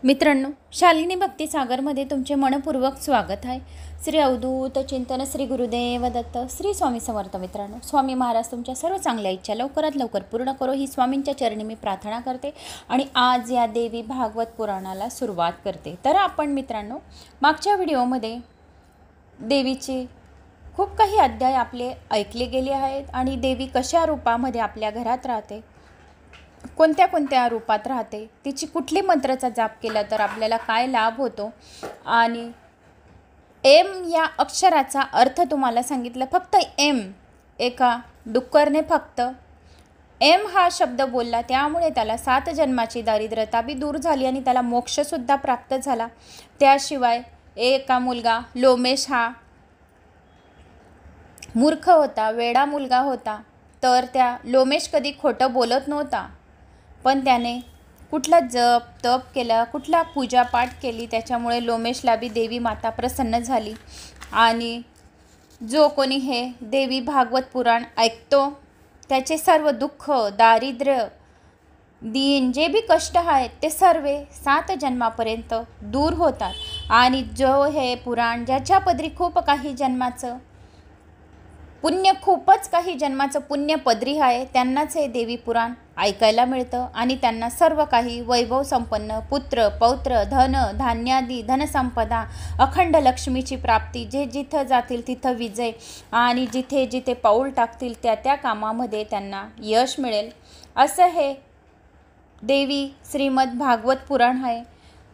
मित्रांनो, शालिनी भक्ती सागरमध्ये तुमचे मनपूर्वक स्वागत आहे। श्री अवधूत चिंतन, श्री गुरुदेव दत्त, श्री स्वामी समर्थ। मित्रांनो, स्वामी महाराज तुमच्या सर्व चांगल्या इच्छा लवकरात लवकर पूर्ण करो ही स्वामींच्या चरणी मी प्रार्थना करते आणि आज या देवी भागवत पुराणाला सुरुवात करते। तर आपण मित्रांनो, मागच्या व्हिडिओमध्ये देवीचे खूप काही अध्याय आपले ऐकले गेले आहेत आणि देवी कशा रूपामध्ये आपल्या घरात राहते, कोणत्या कोणत्या रूपात राहते, तिची कुठली मंत्राचा जाप केला तर आपल्याला काय लाभ होतो आणि एम या अक्षराचा अर्थ तुम्हाला सांगितलं। फक्त एम, एका डुक्करने फक्त एम हा शब्द बोलला, त्यामुळे त्याला 7 जन्माची दारिद्र्यता बी दूर झाली आणि त्याला मोक्षसुद्धा प्राप्त झाला। त्याशिवाय एका मुलगा लोमेश हा मूर्ख होता, वेडा मुलगा होता, तर त्या लोमेश कधी खोटं बोलत नव्हता, पण त्याने कुठला जप तप केला, कुठला पूजापाठ केली, त्याच्यामुळे लोमेशला बी देवी माता प्रसन्न झाली। आणि जो कोणी हे देवी भागवत पुराण ऐकतो त्याचे सर्व दुःख, दारिद्र्य, दीन जे बी कष्ट आहेत ते सर्व 7 जन्मापर्यंत दूर होतात। आणि जो हे पुराण ज्याच्या पदरी खूप काही जन्माचं पुण्य, खूपच काही जन्माचं पुण्य पदरी आहे, त्यांनाच हे देवी पुराण ऐकायला मिळतं आणि त्यांना सर्व काही वैभव संपन्न, पुत्र पौत्र, धन धान्यादी, धनसंपदा, अखंड लक्ष्मीची प्राप्ती, जे जिथं जातील तिथं विजय आणि जिथे जिथे पाऊल टाकतील त्या त्या कामामध्ये त्यांना यश मिळेल, असं हे देवी श्रीमद भागवत पुराण आहे।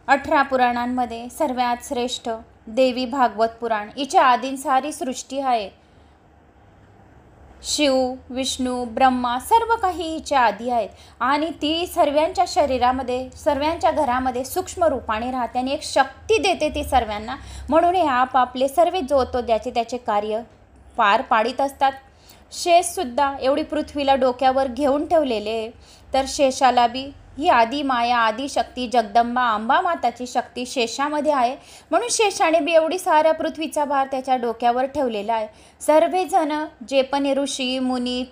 18 पुराणांमध्ये सर्वात श्रेष्ठ देवी भागवत पुराण। हिच्या आधीन सारी सृष्टी आहे, शिव, विष्णू, ब्रह्मा सर्व काही हिच्या आधी आहेत आणि ती सर्वांच्या शरीरामध्ये, सर्वांच्या घरामध्ये सूक्ष्म रूपाने राहते आणि एक शक्ती देते ती सर्वांना। म्हणून हे आपापले सर्व जो तो ज्याचे त्याचे कार्य पार पाडित असतात। शेषसुद्धा एवढी पृथ्वीला डोक्यावर घेऊन ठेवलेले आहे, तर शेषाला बी ही आदी माया, आदी शक्ती, जगदंबा अंबा माताची शक्ती शेषामध्ये आहे, म्हणून शेषाने बी एवढी साऱ्या पृथ्वीचा भार त्याच्या डोक्यावर ठेवलेला आहे। सर्वजण जे पण ऋषी मुनी,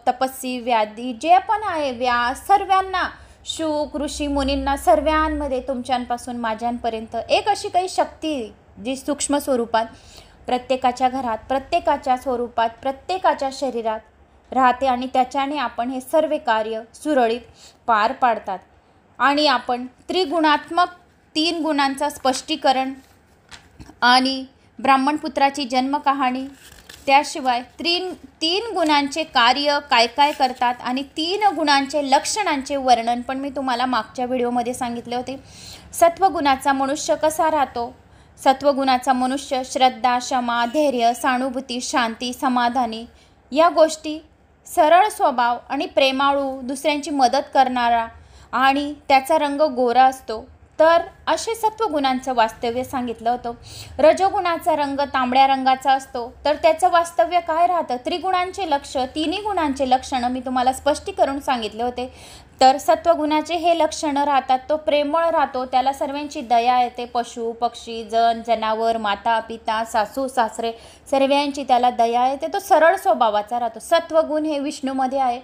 तपस्वी, व्याधी जे पण आहे, व्यास, सर्वांना, शुक ऋषी मुनींना, सर्वांमध्ये तुमच्यांपासून माझ्यांपर्यंत एक अशी काही शक्ती जी सूक्ष्म स्वरूपात प्रत्येकाच्या घरात, प्रत्येकाच्या स्वरूपात, प्रत्येकाच्या शरीरात राहते आणि त्याच्याने आपण हे सर्व कार्य सुरळीत पार पाडतात। आणि आपण त्रिगुणात्मक 3 गुणांचा स्पष्टीकरण आणि ब्राह्मणपुत्राची जन्मकहाणी, त्याशिवाय 3 गुणांचे कार्य काय काय करतात आणि 3 गुणांचे लक्षणांचे वर्णन पण मी तुम्हाला मागच्या व्हिडिओमध्ये सांगितले होते। सत्वगुणाचा मनुष्य कसा राहतो, सत्वगुणाचा मनुष्य श्रद्धा, क्षमा, धैर्य, सहानुभूती, शांती, समाधानी या गोष्टी, सरळ स्वभाव आणि प्रेमाळू, दुसऱ्यांची मदत करणारा आणि त्याचा रंग गोरा असतो, तर असे सत्वगुणांचं वास्तव्य सांगितलं होतं। रजोगुणाचा रंग तांबड्या रंगाचा असतो, तर त्याचं वास्तव्य काय राहतं, त्रिगुणांचे लक्ष, 3 गुणांचे लक्षणं मी तुम्हाला स्पष्ट करून सांगितले होते। तर सत्वगुणाचे हे लक्षणं राहतात, तो प्रेमळ राहतो, त्याला सर्वांची दया येते, पशु पक्षी, जन जनावर, माता पिता, सासू सासरे सर्वांची त्याला दया येते, तो सरळ स्वभावाचा राहतो। सत्वगुण हे विष्णूमध्ये आहे,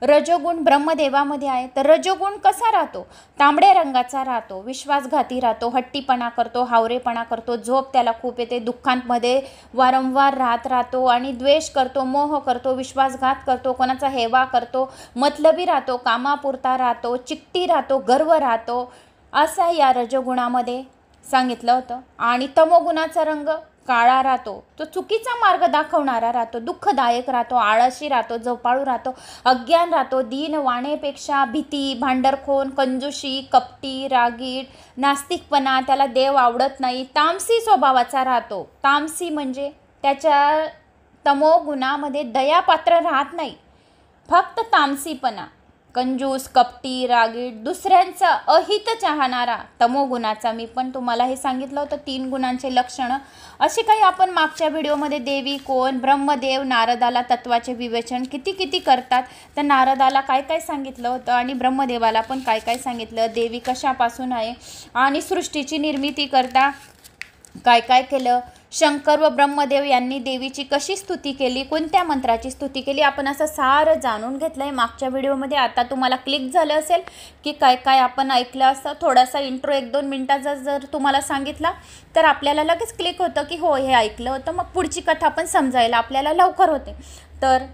रजोगुण ब्रह्मदेवामध्ये आहे। तर रजोगुण कसा राहतो, तांबड्या रंगाचा राहतो, विश्वासघाती राहतो, हट्टीपणा करतो, हावरेपणा करतो, झोप त्याला खूप येते, दुःखांमध्ये वारंवार राहतो आणि द्वेष करतो, मोह करतो, विश्वासघात करतो, कोणाचा हेवा करतो, मतलबी राहतो, कामापुरता राहतो, चिकटी राहतो, गर्व राहतो, असा या रजोगुणामध्ये सांगितलं होतं। आणि तमोगुणाचा रंग काळा राहतो, तो चुकीचा मार्ग दाखवणारा राहतो, दुःखदायक राहतो, आळशी राहतो, झोपाळू राहतो, अज्ञान राहतो, दीन, वाणेपेक्षा भीती, भांडरखोन, कंजूशी, कपटी, रागीट, नास्तिकपणा, त्याला देव आवडत नाही, तामसी स्वभावाचा राहतो। तामसी म्हणजे त्याच्या तमोगुणामध्ये दयापात्र राहत नाही, फक्त तामसीपणा, कंजूस, कपटी, रागीट, दुसऱ्यांचा अहित चाहणारा तमोगुणाचा। मी पण तुम्हाला हे सांगितलं होतं 3 गुणांचे लक्षणं। असे काही आपण मागच्या व्हिडिओमध्ये देवी कोण, ब्रह्मदेव नारदाला तत्वाचे विवेचन किती करतात, तर नारदाला काय काय सांगितलं होतं आणि ब्रह्मदेवाला पण काय काय सांगितलं, देवी कशापासून आहे आणि सृष्टीची निर्मिती करता काय काय केलं, शंकर व ब्रह्मदेव यांनी देवीची कशी स्तुती केली, कोणत्या मंत्राची स्तुती केली, आपण असं सारं जाणून घेतलं आहे मागच्या व्हिडिओमध्ये. आता तुम्हाला क्लिक झालं असेल की काय काय आपण ऐकलं असं. थोडासा इंट्रो 1-2 मिनटाचा जर तुम्हाला सांगितला तर आपल्याला लगेच क्लिक होतं की हो हे ऐकलं होतं, मग पुढची कथा पण समजायला आपल्याला लवकर होते. तर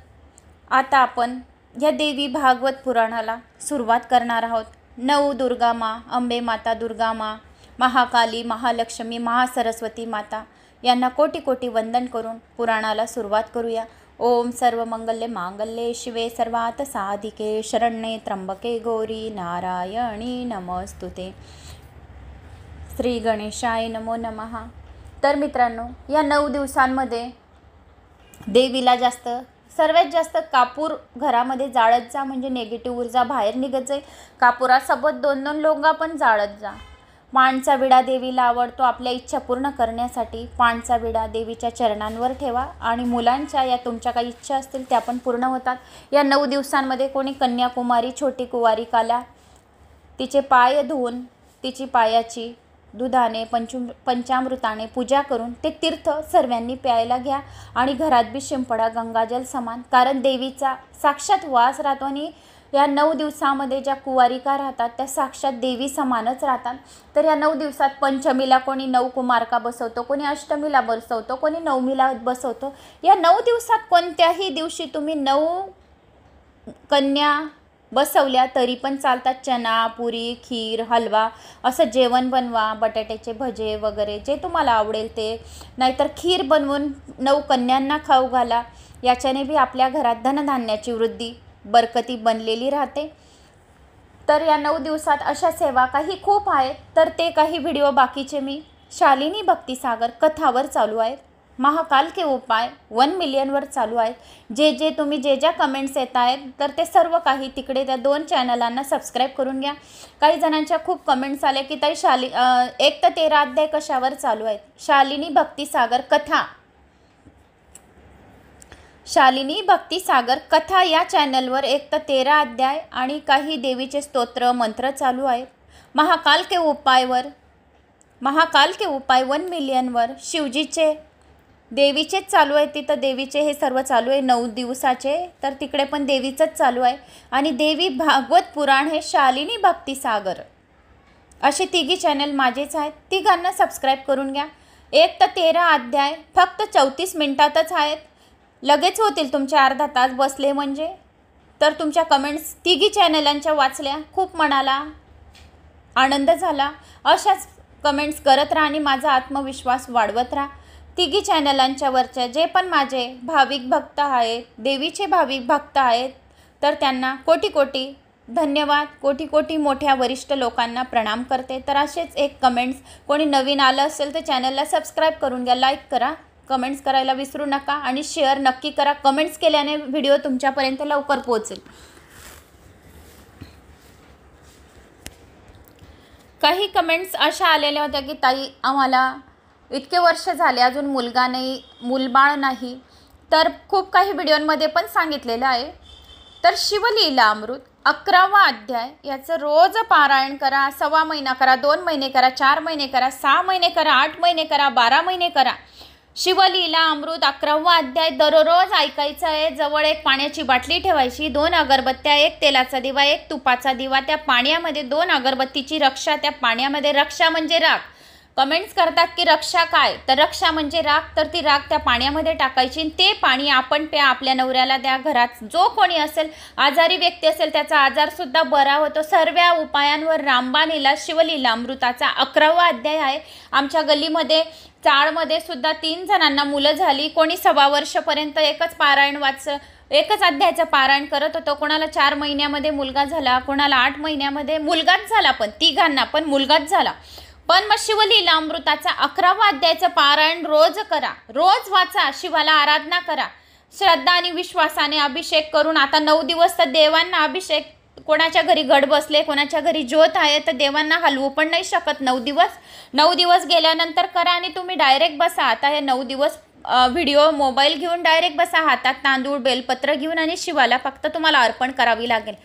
आता आपण या देवी भागवत पुराणाला सुरुवात करणार आहोत. नवदुर्गा माँ, अंबे माता, दुर्गा माँ, महाकाली, महालक्ष्मी, महासरस्वती माता यांना कोटी कोटी वंदन करून पुराणाला सुरुवात करूया. ओम सर्व मंगल्ये मांगल्ये शिवे सर्वार्थ साधिके शरण्ये त्र्यंबके गौरी नारायणी नमस्तुते. श्री गणेशाय नमो नमः. तर मित्रांनो, या 9 दिवसांमध्ये देवीला सर्वात जास्त कापूर घरामध्ये जाळत जा, म्हणजे निगेटिव्ह ऊर्जा बाहेर निघत जाईल. कापुरासोबत 2-2 लोंगा पण जाळत जा. पानचा विडा देवीला आवडतो. आपल्या इच्छा पूर्ण करण्यासाठी पानचा विडा देवीच्या चरणांवर ठेवा आणि मुलांच्या या तुमच्या काही इच्छा असतील त्या पण पूर्ण होतात. या 9 दिवसांमध्ये कोणी कन्याकुमारी, छोटी कुवारिकाला तिचे पाय धुवून तिची पायाची दुधाने पंचामृताने पूजा करून ते तीर्थ सर्वांनी प्यायला घ्या आणि घरात बी शिंपडा गंगाजल समान, कारण देवीचा साक्षात वास राहतो. आणि या 9 दिवसामध्ये ज्या कुवारिका राहतात त्या साक्षात देवी समानच राहतात. तर या 9 दिवसात पंचमीला कोणी 9 कुमारका बसवतो, कोणी अष्टमीला बसवतो, कोणी नवमीला बसवतो. या 9 दिवसात कोणत्याही दिवशी तुम्ही 9 कन्या बसवल्या तरी पण चालतात. चना, पुरी, खीर, हलवा असं जेवण बनवा, बटाट्याचे भजे वगैरे जे तुम्हाला आवडेल ते. नाहीतर खीर बनवून 9 कन्यांना खाऊ घाला. याच्याने बी आपल्या घरात धनधान्याची वृद्धी, बरकती बनलेली राहते. तर या 9 दिवसात अशा सेवा काही खूप आहेत. तर ते काही व्हिडिओ बाकीचे मी शालिनी भक्तिसागर कथावर चालू आहेत. महाकाल के उपाय 1 मिलियनवर चालू आहेत. जे तुम्ही ज्या कमेंट्स येत आहेत तर ते सर्व काही तिकडे त्या 2 चॅनलांना सबस्क्राईब करून घ्या. काही जणांच्या खूप कमेंट्स आले की ताई 1 ते 13 अध्याय कशावर चालू आहेत. शालिनी भक्तिसागर कथा, शालिनी भक्तिसागर कथा या चॅनलवर 1 ते 13 अध्याय आणि काही देवीचे स्तोत्र मंत्र चालू आहेत. महाकाल के उपाय 1 मिलियनवर शिवजीचे, देवीचेच चालू आहे. तिथं देवीचे हे सर्व चालू आहे 9 दिवसाचे. तर तिकडे पण देवीचंच चालू आहे. आणि देवी भागवत पुराण हे शालिनी भक्तिसागर असे 3 चॅनल माझेच आहेत. तिघांना सबस्क्राईब करून घ्या. 1 ते 13 अध्याय फक्त 34 मिनिटातच आहेत. लगेच होतील तुमचे अर्धा तास बसले म्हणजे. तर तुमच्या कमेंट्स 3 चॅनलांच्या वाचल्या, खूप मनाला आनंद झाला. अशाच कमेंट्स करत राहा आणि माझा आत्मविश्वास वाढवत राहा. 3 चॅनलांच्या वरच्या जे पण माझे भाविक भक्त आहेत, देवीचे भाविक भक्त आहेत, तर त्यांना कोटी कोटी धन्यवाद. कोटी कोटी मोठ्या वरिष्ठ लोकांना प्रणाम करते. तर असेच एक कमेंट्स, कोणी नवीन आलं असेल तर चॅनलला सबस्क्राईब करून घ्या, लाईक करा, कमेंट्स करायला विसरू नका आणि शेअर नक्की करा. कमेंट्स केल्याने व्हिडिओ तुमच्यापर्यंत लवकर पोहोचेल. काही कमेंट्स अशा आलेल्या होत्या की ताई आम्हाला इतके वर्ष झाले अजून मुलगा नाही, मूलबाळ नाही. तर खूप काही व्हिडिओमध्ये पण सांगितलेलं आहे. तर शिवलीला अमृत 11वा अध्याय याचं रोज पारायण करा. 1.25 महिना करा, 2 महिने करा, 4 महिने करा, 6 महिने करा, 8 महिने करा, 12 महिने करा. शिवलीला अमृत 11वा अध्याय दररोज ऐकायचा आहे. जवळ एक पाण्याची बाटली ठेवायची, 2 अगरबत्त्या, 1 तेलाचा दिवा, 1 तुपाचा दिवा, त्या पाण्यामध्ये 2 अगरबत्तीची रक्षा, त्या पाण्यामध्ये रक्षा म्हणजे राख. कमेंट्स करतात की रक्षा काय, तर रक्षा म्हणजे राख. तर ती राख त्या पाण्यामध्ये टाकायची. ते पाणी आपण प्या, आपल्या नवऱ्याला द्या. घरात जो कोणी असेल, आजारी व्यक्ती असेल, त्याचा आजारसुद्धा बरा होतो. सर्व उपायांवर रामबाणीला शिवलीला अमृताचा 11वा अध्याय आहे. आमच्या गल्लीमध्ये चाळमध्ये सुद्धा 3 जणांना मुलं झाली. कोणी 1.25 वर्षापर्यंत एकच अध्यायाचं पारायण करत होतं. कोणाला 4 महिन्यामध्ये मुलगा झाला, कोणाला 8 महिन्यामध्ये मुलगाच झाला, पण तिघांना पण मुलगाच झाला. पण मग शिवलीला अमृताचा 11वा अध्यायाचं पारायण रोज करा, रोज वाचा, शिवाला आराधना करा, श्रद्धा आणि विश्वासाने अभिषेक करून. आता 9 दिवस तर देवांना अभिषेक, कोणाच्या घरी घट बसले, कोणाच्या घरी ज्योत आहे, तर देवांना हलवू पण नाही शकत 9 दिवस गेल्यानंतर करा आणि तुम्ही डायरेक्ट बसा. आता हे 9 दिवस व्हिडिओ मोबाईल घेऊन डायरेक्ट बसा, हातात तांदूळ बेलपत्र घेऊन, आणि शिवाला फक्त तुम्हाला अर्पण करावी लागेल.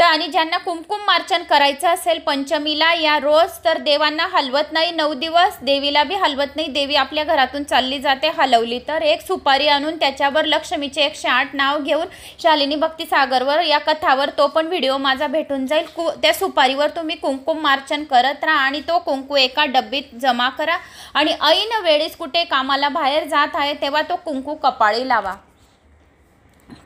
आणि ज्यांना कुमकुम मार्चन करायचं असेल पंचमीला या रोज, तर देवांना हलवत नाही 9 दिवस, देवीला बी हलवत नाही, देवी आपल्या घरातून चालली जाते, हलवली तर एक सुपारी आणून त्याच्यावर लक्ष्मीचे 108 नाव घेऊन शालिनी भक्ती सागरवर या कथावर तो पण व्हिडिओ माझा भेटून जाईल, त्या सुपारीवर तुम्ही कुमकुम मार्चन करत राहा आणि तो कुंकू एका डब्बीत जमा करा आणि ऐन वेळेस कुठे कामाला बाहेर जात आहे तेव्हा तो कुंकू कपाळी लावा।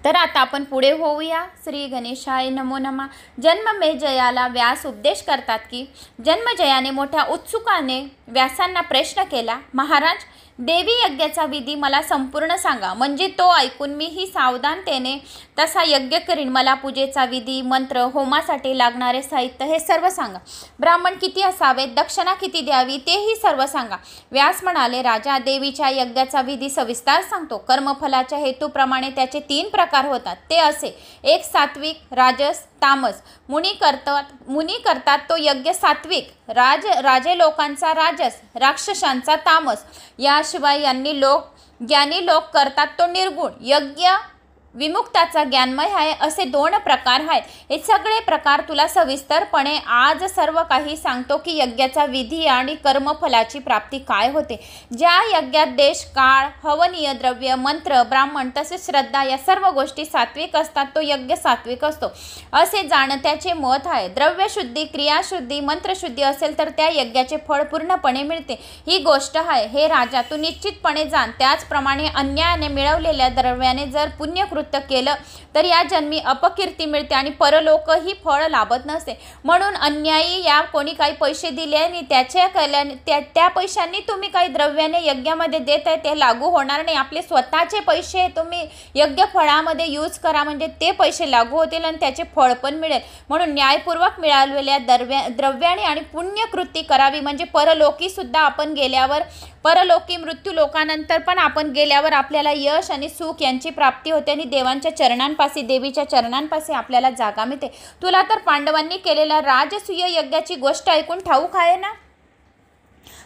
तर आता आपण पुढे होऊया। श्री गणेशाय नमो नमः। जन्मजयाला व्यास उपदेश करतात की जन्मजयाने मोठ्या उत्सुकाने व्यासांना प्रश्न केला, महाराज देवी यज्ञाचा विधी मला संपूर्ण सांगा, म्हणजे तो ऐकून मीही सावधानतेने तसा यज्ञ करीन। मला पूजेचा विधी, मंत्र, होमासाठी लागणारे साहित्य हे सर्व सांगा। ब्राह्मण किती असावेत, दक्षिणा किती द्यावी तेही सर्व सांगा। व्यास म्हणाले, राजा देवीच्या यज्ञाचा विधी सविस्तर सांगतो। कर्मफलाच्या हेतूप्रमाणे त्याचे 3 प्रकार होतात, ते असे, एक सात्विक, राजस, तामस। मुनी करतात तो यज्ञ सात्विक, राजे लोकांचा राजस, राक्षसांचा तामस। याशिवाय ज्ञानी लोक करतात तो निर्गुण यज्ञ, विमुक्ताचा ज्ञानमय आहे, असे 2 प्रकार आहेत। हे सगळे प्रकार तुला सविस्तरपणे आज सर्व काही सांगतो की यज्ञाचा विधी आणि कर्मफलाची प्राप्ती काय होते। ज्या यज्ञात देश, काळ, हवनीय द्रव्य, मंत्र, ब्राह्मण तसेच श्रद्धा या सर्व गोष्टी सात्विक असतात तो यज्ञ सात्विक असतो असे जाणत्याचे मत आहे। द्रव्यशुद्धी, क्रियाशुद्धी, मंत्रशुद्धी असेल तर त्या यज्ञाचे फळ पूर्णपणे मिळते, ही गोष्ट आहे। हे राजा तू निश्चितपणे जाण। त्याचप्रमाणे अन्यायाने मिळवलेल्या द्रव्याने जर पुण्य केलं तर या जन्मी अपकीर्ती मिळते आणि परलोकही फळ लाभत नसते। म्हणून अन्यायी या कोणी काही पैसे दिले आणि त्या पैशांनी तुम्ही काही द्रव्याने यज्ञामध्ये देत आहे ते लागू होणार नाही। आपले स्वतःचे पैसे तुम्ही यज्ञ फळामध्ये यूज करा, म्हणजे ते पैसे लागू होतील आणि त्याचे फळ पण मिळेल। म्हणून न्यायपूर्वक मिळालेल्या द्रव्याने आणि पुण्यकृती करावी, म्हणजे परलोकी सुद्धा आपण गेल्यावर, परलोकी मृत्यू लोकानंतर पण आपण गेल्यावर आपल्याला यश आणि सुख यांची प्राप्ती होते आणि देवांच्या चरणांपाशी, देवीच्या चरणांपाशी आपल्याला जागा मिळते। तुला तर पांडवांनी केलेल्या राजसूय यज्ञाची गोष्ट ऐकून ठाऊक आहे ना?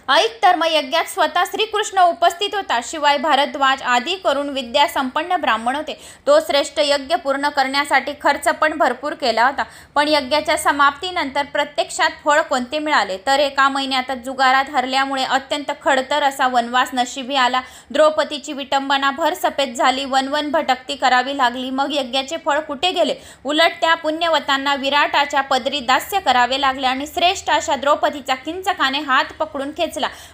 ऐक तर, मग यज्ञात स्वतः श्रीकृष्ण उपस्थित होता, शिवाय भारद्वाज आदी करून विद्या संपन्न ब्राह्मण होते। तो श्रेष्ठ यज्ञ पूर्ण करण्यासाठी खर्च पण भरपूर केला होता, पण यज्ञाच्या समाप्तीनंतर प्रत्यक्षात फळ कोणते मिळाले तर एका महिन्यातच जुगारात हरल्यामुळे अत्यंत खडतर असा वनवास नशिबी आला। द्रौपदीची विटंबना भरसपेट झाली, वनवन भटकती करावी लागली। मग यज्ञाचे फळ कुठे गेले? उलट त्या पुण्यवतांना विराटाच्या पदरी दास्य करावे लागले आणि श्रेष्ठ अशा द्रौपदीचा किंचकाने हात पकडून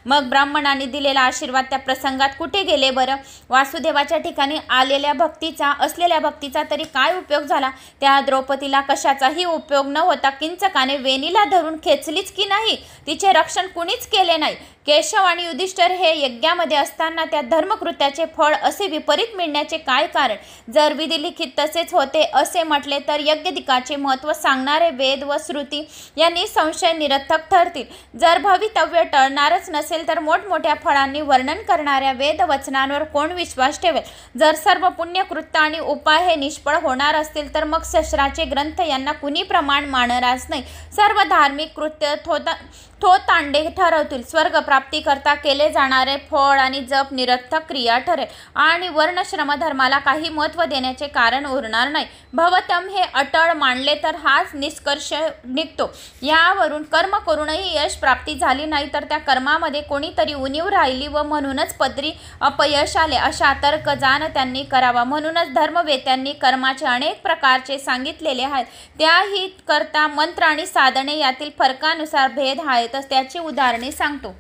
मग ब्राह्मणांनी दिलेला आशीर्वाद त्या प्रसंगात कुठे गेले बरं? वासुदेवाच्या ठिकाणी असलेल्या भक्तीचा तरी काय उपयोग झाला? त्या द्रौपदीला कशाचाही उपयोग न होता किंचकाने वेणीला धरून खेचलीच की नाही, तिचे रक्षण कुणीच केले नाही। केशव आणि युधिष्ठिर हे यज्ञामध्ये असताना त्या धर्मकृत्याचे फळ असे विपरीत मिळण्याचे काय कारण? जर विधिलिखित तसेच होते असे म्हटले तर यज्ञदिकाचे महत्त्व सांगणारे वेद व श्रुती यांनी संशय निरर्थक ठरतील। जर भवितव्य टळणारच नसेल तर मोठमोठ्या फळांनी वर्णन करणाऱ्या वेदवचनांवर कोण विश्वास ठेवेल? जर सर्व पुण्यकृत्य आणि उपाय हे निष्फळ होणार असतील तर मग शास्त्राचे ग्रंथ यांना कुणी प्रमाण मानणारच नाही। सर्व धार्मिक कृत्य थोतांडे ठरवतील। स्वर्ग प्राप्ती करता केले जाणारे फळ आणि जप निरर्थक क्रिया ठरेल आणि वर्णश्रम धर्माला काही महत्त्व देण्याचे कारण उरणार नाही। भवतम हे अटळ मानले तर हाच निष्कर्ष निघतो। यावरून कर्म करूनही यश प्राप्ती झाली नाही तर त्या कर्मामध्ये कोणीतरी उणीव राहिली व म्हणूनच पदरी अपयश आले, अशा तर्क जाण त्यांनी करावा। म्हणूनच धर्मवेत्यांनी कर्माचे अनेक प्रकारचे सांगितलेले आहेत, त्याही करता मंत्र आणि साधने यातील फरकानुसार भेद आहेत। त्याची उदाहरणे सांगतो।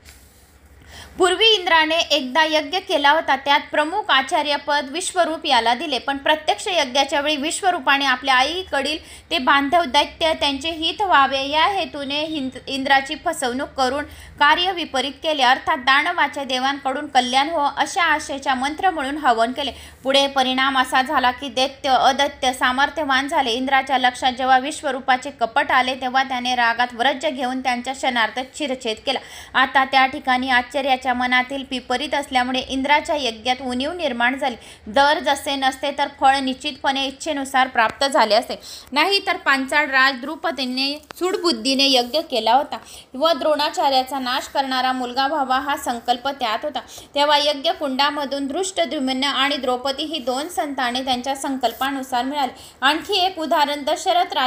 पूर्वी इंद्राने एकदा यज्ञ केला होता, त्यात प्रमुख आचार्यपद विश्वरूप याला दिले, पण प्रत्यक्ष यज्ञाच्या वेळी विश्वरूपाने आपल्या आईकडील ते बांधव दैत्य त्यांचे हित व्हावे या हेतूने इंद्राची फसवणूक करून कार्य विपरीत केले, अर्थात दानवाच्या देवांकडून कल्याण हो अशा आशेच्या मंत्र म्हणून हवन केले। पुढे परिणाम असा झाला की दैत्य अदैत्य सामर्थ्यवान झाले। इंद्राच्या लक्षात जेव्हा विश्वरूपाचे कपट आले तेव्हा त्याने रागात वज्र घेऊन त्यांच्या क्षणार्थ शिरच्छेद केला। आता त्या ठिकाणी आश्चर्याची द्रव्याच्या मनातील विपरीत असल्यामुळे इंद्राच्या यज्ञात उणीव निर्माण झाली. दर जसे नसते तर फळ निश्चितपणे इच्छेनुसार प्राप्त झाले असते. नाही तर पांचाळ राज द्रुपदीने सूडबुद्धीने यज्ञ केला होता व द्रोणाचार्याचा नाश करणारा मुलगा व्हावा हा संकल्प त्यात होता. तेव्हा यज्ञ कुंडामधून धृष्टद्युम्न आणि द्रौपदी ही 2 संताने त्यांच्या संकल्पानुसार मिळाली. आणखी एक उदाहरण दशरथ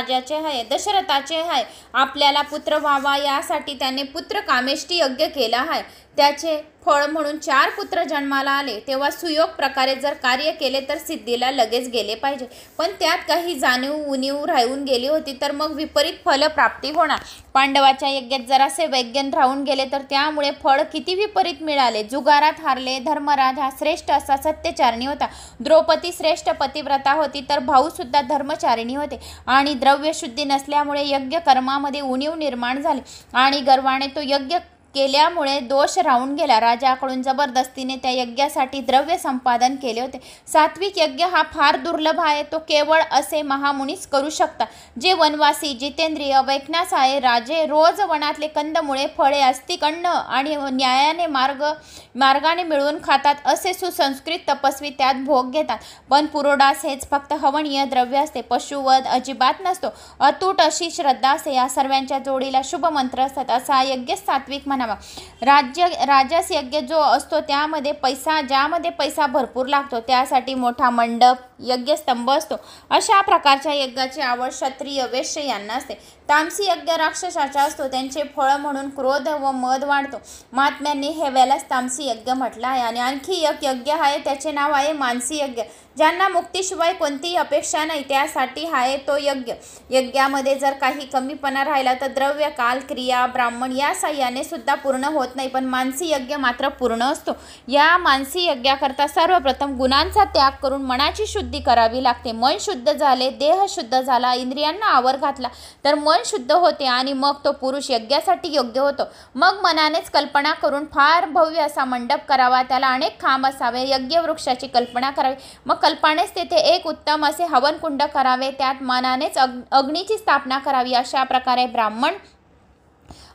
दशरथाचे आहे. आपल्याला पुत्र व्हावा यासाठी त्याने पुत्र कामेष्टी यज्ञ केला आहे. त्याचे फळ म्हणून 4 पुत्र जन्माला आले. तेव्हा सुयोग प्रकारे जर कार्य केले तर सिद्धीला लगेच गेले पाहिजे. पण त्यात काही जाणीव उणीव राहून गेली होती तर मग विपरीत फल प्राप्ती होणार. पांडवाच्या यज्ञात जरासे वैज्ञान राहून गेले तर त्यामुळे फळ किती विपरीत मिळाले. जुगारात हारले. धर्मराज हा श्रेष्ठ असा सत्यचारिणी होता. द्रौपदी श्रेष्ठ पतिव्रता होती तर भाऊ सुद्धा धर्मचारिणी होते. आणि द्रव्यशुद्धी नसल्यामुळे यज्ञ कर्मामध्ये उणीव निर्माण झाली आणि गर्वाने तो यज्ञ केल्यामुळे दोष राहून गेला. राजाकडून जबरदस्तीने त्या यज्ञासाठी द्रव्य संपादन केले होते. सात्विक यज्ञ हा फार दुर्लभ आहे. तो केवळ असे महामुनीच करू शकतात जे वनवासी, जितेंद्रिय, वैखनास आहे. राजे रोज वनातले कंदमुळे, फळे, अस्तिक अन्न आणि न्यायाने मार्गाने मिळवून खातात. असे सुसंस्कृत तपस्वी त्यात भोग घेतात. पण पुरोडास हेच फक्त हवनीय द्रव्य असते. पशुवध अजिबात नसतो. अतूट अशी श्रद्धा असते. या सर्वांच्या जोडीला शुभ मंत्र असतात. असा यज्ञ सात्विक म्हणावा. राजस यज्ञ जो असतो ज्यामध्ये पैसा भरपूर लागतो त्यासाठी मोठा मंडप, यज्ञस्तंभ असतो. अशा प्रकारच्या यज्ञाची आवड क्षत्रिय, वैश्य यांना असते. तामसी यज्ञ राक्षसाचा असतो. त्यांचे फळ म्हणून क्रोध व मद वाढतो. महात्म्यांनी हेव्यालाच तामसी यज्ञ म्हटला आहे. आणि आणखी एक यज्ञ आहे त्याचे नाव आहे मानसी यज्ञ. ज्यांना मुक्तीशिवाय कोणतीही अपेक्षा नाही त्यासाठी आहे तो यज्ञ. यज्ञामध्ये जर काही कमीपणा राहिला तर द्रव्य, काल, क्रिया, ब्राह्मण या साह्याने सुद्धा पूर्ण होत नाही. पण मानसी यज्ञ मात्र पूर्ण असतो. या मानसी यज्ञाकरता सर्वप्रथम गुणांचा त्याग करून मनाची शुद्धी करावी लागते. मन शुद्ध झाले, देह शुद्ध झाला, इंद्रियांना आवर घातला तर मन शुद्ध होते आणि मग तो पुरुष यज्ञासाठी योग्य होतो. मग मनानेच कल्पना करून फार भव्य असा मंडप करावा. त्याला अनेक खांब असावे. यज्ञ वृक्षाची कल्पना करावी. मग कल्पनेच तेथे एक उत्तम असे हवनकुंड करावे. त्यात मनानेच अग्नीची स्थापना करावी. अशा प्रकारे ब्राह्मण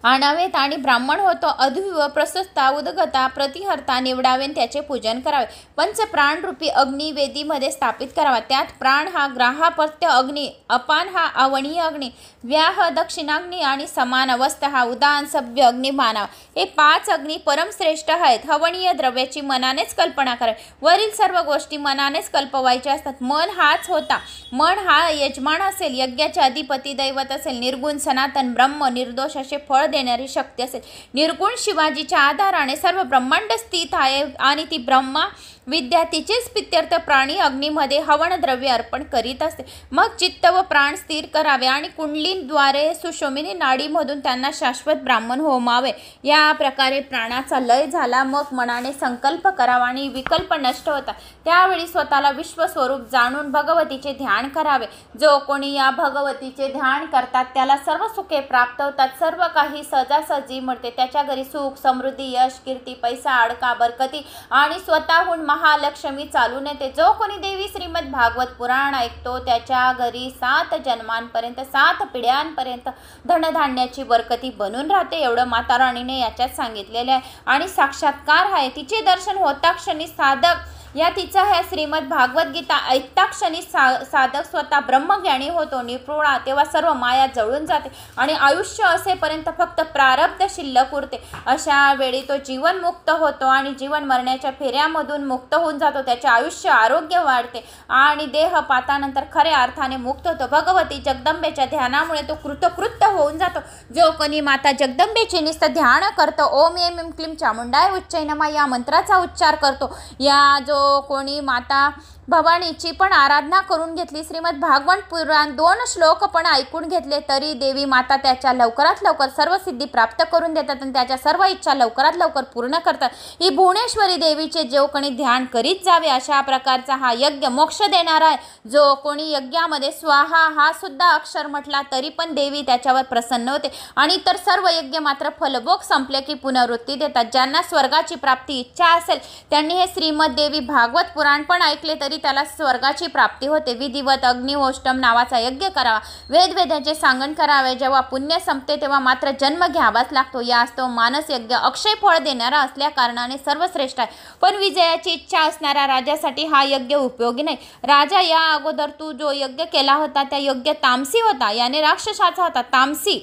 आणावेत आणि ब्राह्मण होतो अध्विव, प्रशस्ता, उदगता, प्रतिहर्ता निवडावे. त्याचे पूजन करावे. पंचप्राण रूपी अग्नी वेदीमध्ये स्थापित करावा. त्यात प्राण हा ग्राहापत्य अग्नी, अपान हा आवणीय अग्नी, व्याह दक्षिणाग्नी आणि समान अवस्था हा उदान सभ्य अग्नी मानावा. हे 5 अग्नी परमश्रेष्ठ आहेत. हवनीय द्रव्याची मनानेच कल्पना करावी. वरील सर्व गोष्टी मनानेच कल्पवायच्या असतात. मन हाच होता. मन हा यजमान असेल, यज्ञाचे अधिपती दैवत असेल, निर्गुण सनातन ब्रह्म निर्दोष असे फळ देणारी शक्ती असेल. निर्गुण शिवाजीच्या आधाराने सर्व ब्रह्मांड स्थित आहे आणि ती ब्रह्मा विद्या तिचेच पित्यर्थ प्राणी अग्नीमध्ये हवन द्रव्य अर्पण करीत असते. मग चित्त व प्राण स्थिर करावे आणि कुंडलीद्वारे सुशोमिनी नाडीमधून त्यांना शाश्वत ब्राह्मण होमावे. या प्रकारे प्राणाचा लय झाला. मग मनाने संकल्प करावा आणि विकल्प नष्ट होता. त्यावेळी स्वतःला विश्वस्वरूप जाणून भगवतीचे ध्यान करावे. जो कोणी या भगवतीचे ध्यान करतात त्याला सर्व सुखे प्राप्त होतात. सर्व काही सहजासहजी मिळते. त्याच्या घरी सुख, समृद्धी, यश, कीर्ती, पैसा, अडका, बरकती आणि स्वतःहून महालक्ष्मी चालून येते. जो कोणी देवी श्रीमद भागवत पुराण ऐकतो त्याच्या घरी 7 जन्मांपर्यंत 7 पिढ्यांपर्यंत धनधान्याची बरकती बनून राहते. एवढं माता राणीने याच्यात सांगितलेले आहे आणि साक्षात्कार आहे. तिचे दर्शन होता क्षणी साधक या तिचा ह्या श्रीमद भागवत गीता ऐकता क्षणी साधक स्वतः ब्रह्मज्ञानी होतो. निपुणा तेव्हा सर्व माया जळून जाते आणि आयुष्य असेपर्यंत फक्त प्रारब्ध शिल्लक उरते. अशा वेळी तो जीवनमुक्त होतो आणि जीवन मरण्याच्या फेऱ्यामधून मुक्त होऊन जातो. त्याचे आयुष्य आरोग्य वाढते आणि देह पातानंतर खऱ्या अर्थाने मुक्त होतो. भगवती जगदंबेच्या ध्यानामुळे तो कृतकृत्य होऊन जातो. जो कोणी माता जगदंबेचे नुसतं ध्यान करतो, ओम ऐं ऐं क्लीं चामुंडाय उच्चै नमः या मंत्राचा उच्चार करतो, या जो कोणी माता भवानीची पण आराधना करून घेतली, श्रीमद भागवत पुराण 2 श्लोक पण ऐकून घेतले तरी देवी माता त्याच्या लवकरात लवकर सर्व सिद्धी प्राप्त करून देतात आणि त्याच्या सर्व इच्छा लवकरात लवकर पूर्ण करतात. ही भुवनेश्वरी देवीचे जो कोणी ध्यान करीत जावे अशा प्रकारचा हा यज्ञ मोक्ष देणारा आहे. जो कोणी यज्ञामध्ये स्वाहा हा सुद्धा अक्षर म्हटला तरी पण देवी त्याच्यावर प्रसन्न होते आणि तर सर्व यज्ञ मात्र फलभोग संपले की पुनर्वृत्ती देतात. ज्यांना स्वर्गाची प्राप्ती इच्छा असेल त्यांनी हे श्रीमद देवी भागवत पुराण पण ऐकले तरी केल्याने त्याला स्वर्गाची प्राप्ती होते. विधिवत अग्निहोष्टम नावाचा यज्ञ करावा, वेदवेदांचे सांगण करावे. जेव्हा पुण्य संपते तेव्हा मात्र जन्म घ्यावाच लागतो. यास्तव मानस यज्ञ अक्षय फळ देणारा असल्या कारणाने सर्वश्रेष्ठ आहे. पण विजयाची इच्छा असणाऱ्या राजासाठी हा यज्ञ उपयोगी नाही. राजा, या अगोदर तू जो यज्ञ केला होता त्या यज्ञ तामसी होता, याने राक्षसाचा होता. तामसी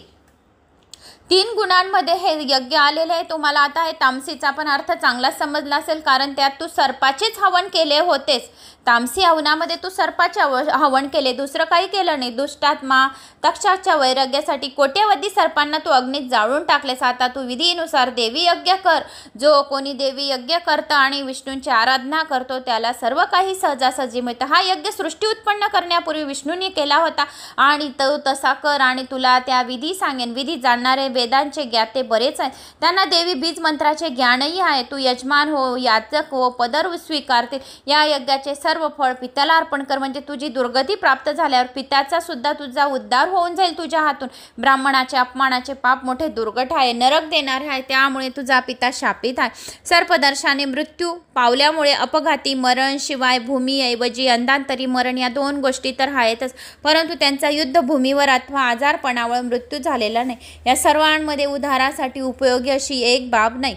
3 गुणांमध्ये हे यज्ञ आलेले आहे. तुम्हाला आता हे तामसीचा पण अर्थ चांगलाच समजला असेल, कारण त्यात तू सर्पाचेच हवन केले होतेस. तामसी हवनामध्ये तू सर्पाचे हवन केले, दुसरं काही केलं नाही. दुष्टात्मा तक्षाच्या वैराग्यासाठी कोट्यवधी सर्पांना तू अग्नीत जाळून टाकलेस. आता तू विधीनुसार देवी यज्ञ कर. जो कोणी देवी यज्ञ करतं आणि विष्णूंची आराधना करतो त्याला सर्व काही सहजासहजी मिळतं. हा यज्ञ सृष्टी उत्पन्न करण्यापूर्वी विष्णूंनी केला होता आणि तो तसा कर. आणि तुला त्या विधी सांगेन. विधी जाणणारे वेदांचे ज्ञाते बरेच आहेत, त्यांना देवी बीज मंत्राचे ज्ञानही आहे. तू यजमान हो, याचक हो, पदर स्वीकारतील. या यज्ञाचे सर्व फळ पित्याला अर्पण कर, म्हणजे तुझी दुर्गती प्राप्त झाल्यावर पित्याचा सुद्धा तुझा उद्धार होऊन जाईल तुझ्या हातून. ब्राह्मणाचे अपमानाचे पाप मोठे दुर्गट आहे, नरक देणारे आहे, त्यामुळे तुझा पिता शापित आहे. सर्पदर्शाने मृत्यू पावल्यामुळे अपघाती मरण, शिवाय भूमीऐवजी अंधांतरी मरण या 2 गोष्टी तर आहेतच, परंतु त्यांचा युद्धभूमीवर अथवा आजारपणावर मृत्यू झालेला नाही. या सर्वांमध्ये उद्धारासाठी उपयोगी अशी एक बाब नाही.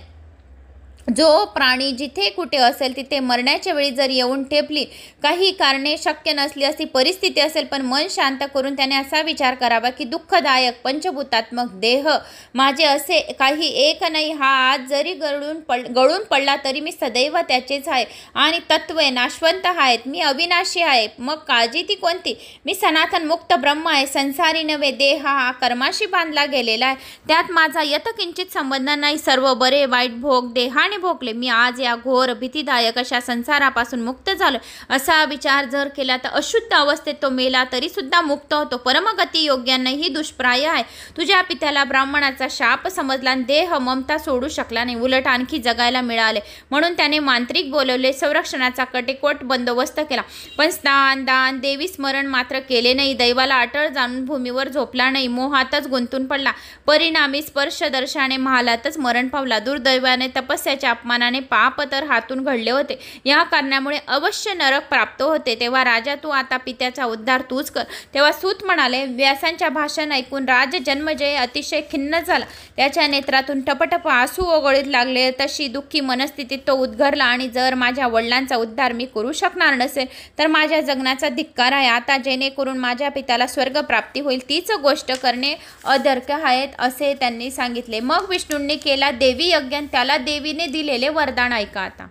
जो प्राणी जिथे कुठे असेल तिथे मरण्याच्या वेळी जर येऊन ठेपली, काही कारणे शक्य नसली अशी परिस्थिती असेल, पण मन शांत करून त्याने असा विचार करावा की दुःखदायक पंचभूतात्मक देह माझे असे काही एक नाही. हा आज जरी गळून पडला तरी मी सदैव त्याचेच आहे आणि तत्वे नाशवंत आहेत. मी अविनाशी आहे, मग काळजी ती कोणती? मी सनातन मुक्त ब्रह्म आहे, संसारी नव्हे. देह हा कर्माशी बांधला गेलेला आहे, त्यात माझा यथकिंचित संबंध नाही. सर्व बरे वाईट भोग देहाने भोगले. मी आज या घोर भीतीदायक अशा संसारापासून मुक्त झालो. असा विचार जर केला तर अशुद्ध अवस्थेत तो मेला तरी सुद्धा मुक्त होतो. परमगती योग्यांना ही दुष्प्राय आहे. तुझ्या पित्याला ब्राह्मणाचा शाप समजला आणि देह ममता सोडू शकला नाही, उलट आणखी जगायला मिळाले. म्हणून त्याने मांत्रिक बोलवले, संरक्षणाचा कटेकोट बंदोबस्त केला, पण स्नान दान देवी स्मरण मात्र केले नाही. दैवाला अटळ जाणून भूमीवर झोपला नाही, मोहातच गुंतून पडला. परिणामी स्पर्शदर्शाने महालातच मरण पावला. दुर्दैवाने तपस्याच्या अपमानाने पाप तर हातून घडले होते, या कारणामुळे अवश्य नरक प्राप्त होते. तेव्हा राजा, तू आता पित्याचा उद्धार तूच कर. तेव्हा सूत म्हणाले. व्यासांच्या भाषण ऐकून राज जन्मजय अतिशय खिन्न झाला. त्याच्या नेत्रातून टपटप आसू ओघळीत लागले. तशी दुःखी मनस्थितीत तो उद्गरला आणि जर माझ्या वडिलांचा उद्धार मी करू शकणार नसेल तर माझ्या जगण्याचा धिक्कार आहे. आता जेणेकरून माझ्या पित्याला स्वर्ग प्राप्ती होईल तीच गोष्ट करणे अधर्क आहेत, असे त्यांनी सांगितले. मग विष्णूंनी केला देवी यज्ञ, त्याला देवीने दिलेले वरदान ऐका आता.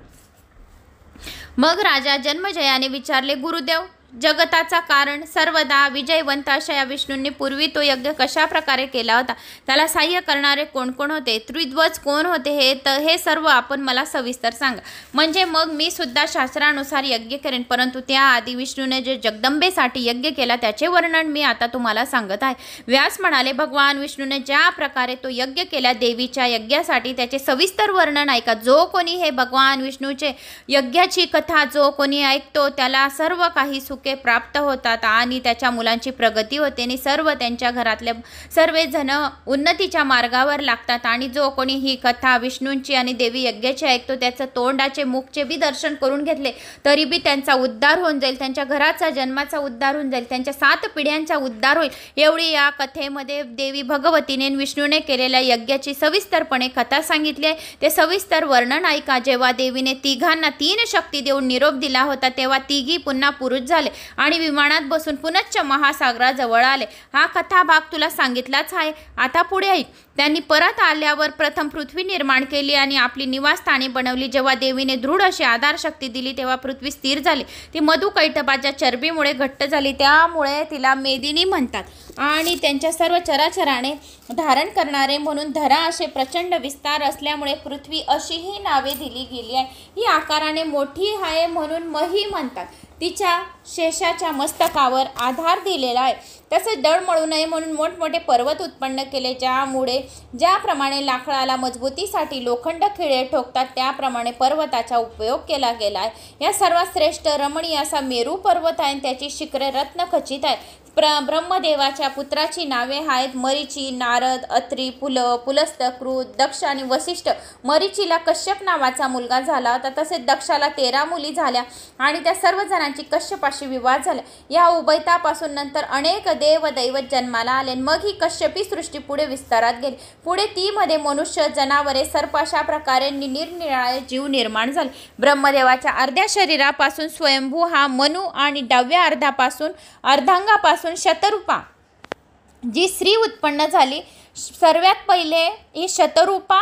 मग राजा जन्मजयाने विचारले, गुरुदेव, जगताचा कारण सर्वदा विजयवंत अशा या विष्णूंनी पूर्वी तो यज्ञ कशा प्रकारे केला होता, त्याला सहाय्य करणारे कोण कोण होते, त्रिध्वज कोण होते, हे सर्व आपण मला सविस्तर सांगा, म्हणजे मग मी सुद्धा शास्त्रानुसार यज्ञ करेन. परंतु त्याआधी विष्णूने जे जगदंबेसाठी यज्ञ केला त्याचे वर्णन मी आता तुम्हाला सांगत आहे. व्यास म्हणाले, भगवान विष्णूने ज्या प्रकारे तो यज्ञ केला देवीच्या यज्ञासाठी त्याचे सविस्तर वर्णन ऐका. जो कोणी हे भगवान विष्णूचे यज्ञाची कथा जो कोणी ऐकतो त्याला सर्व काही सुखे प्राप्त होतात आणि त्याच्या मुलांची प्रगती होते आणि सर्व त्यांच्या घरातले सर्वजण उन्नतीच्या मार्गावर लागतात. आणि जो कोणी ही कथा विष्णूंची आणि देवी यज्ञाची ऐकतो त्याचं तोंडाचे मुखचे बी दर्शन करून घेतले तरी बी त्यांचा उद्धार होऊन जाईल, त्यांच्या घराचा जन्माचा उद्धार होऊन जाईल, त्यांच्या 7 पिढ्यांचा उद्धार होईल. एवढी या कथेमध्ये देवी भगवतीने विष्णूने केलेल्या यज्ञाची सविस्तरपणे कथा सांगितली आहे. ते सविस्तर वर्णन ऐका. जेव्हा देवीने तिघांना 3 शक्ती देऊन निरोप दिला होता तेव्हा तिघी पुन्हा पुरुष झाले आणि विमानात बसून पुनश्च महासागराजवळ आले. हा कथा भाग तुला सांगितलाच आहे, आता पुढे ऐक. त्यांनी परत आल्यावर प्रथम पृथ्वी निर्माण केली आणि आपली निवासस्थाने बनवली. जेव्हा देवीने दृढ अशी आधारशक्ती दिली तेव्हा पृथ्वी स्थिर झाली. ती मधुकैटभाच्या चरबीमुळे घट्ट झाली, त्यामुळे तिला मेदिनी म्हणतात. आणि त्यांच्या सर्व चराचराने धारण करणारे म्हणून धरा असे प्रचंड विस्तार असल्यामुळे पृथ्वी अशीही नावे दिली गेली आहे. ही आकाराने मोठी आहे म्हणून मही म्हणतात. तिच्या शेषाच्या मस्तकावर आधार दिलेला आहे. तसेच दळ मळू नये म्हणून मोठमोठे पर्वत उत्पन्न केले, ज्याप्रमाणे लाकडाला मजबूतीसाठी लोखंड खिळे ठोकतात त्याप्रमाणे पर्वताचा उपयोग केला गेला आहे. या सर्वात श्रेष्ठ रमणीय असा मेरू पर्वत आहे, त्याची शिखरे रत्नखचित आहे. ब्रह्मदेवाच्या पुत्राची नावे आहेत मरीची, नारद, अत्री, पुलस्त, क्रूर, दक्ष आणि वसिष्ठ. मरीचीला कश्यप नावाचा मुलगा झाला होता. तसेच दक्षाला 13 मुली झाल्या आणि त्या सर्व जणांची कश्यपाशी विवाह झाला. या उभयतापासून नंतर अनेक देव दैवत जन्माला आले. मग ही कश्यपी सृष्टी पुढे विस्तारात गेली. पुढे ती मध्ये मनुष्य, जनावरे, सर्प अशा प्रकारे निरनिराळे जीव निर्माण झाले. ब्रह्मदेवाच्या अर्ध्या शरीरापासून स्वयंभू हा मनू आणि डाव्या अर्धांगापासून शतरूपा जी स्त्री उत्पन्न झाली. सर्वात पहिले ही शतरूपा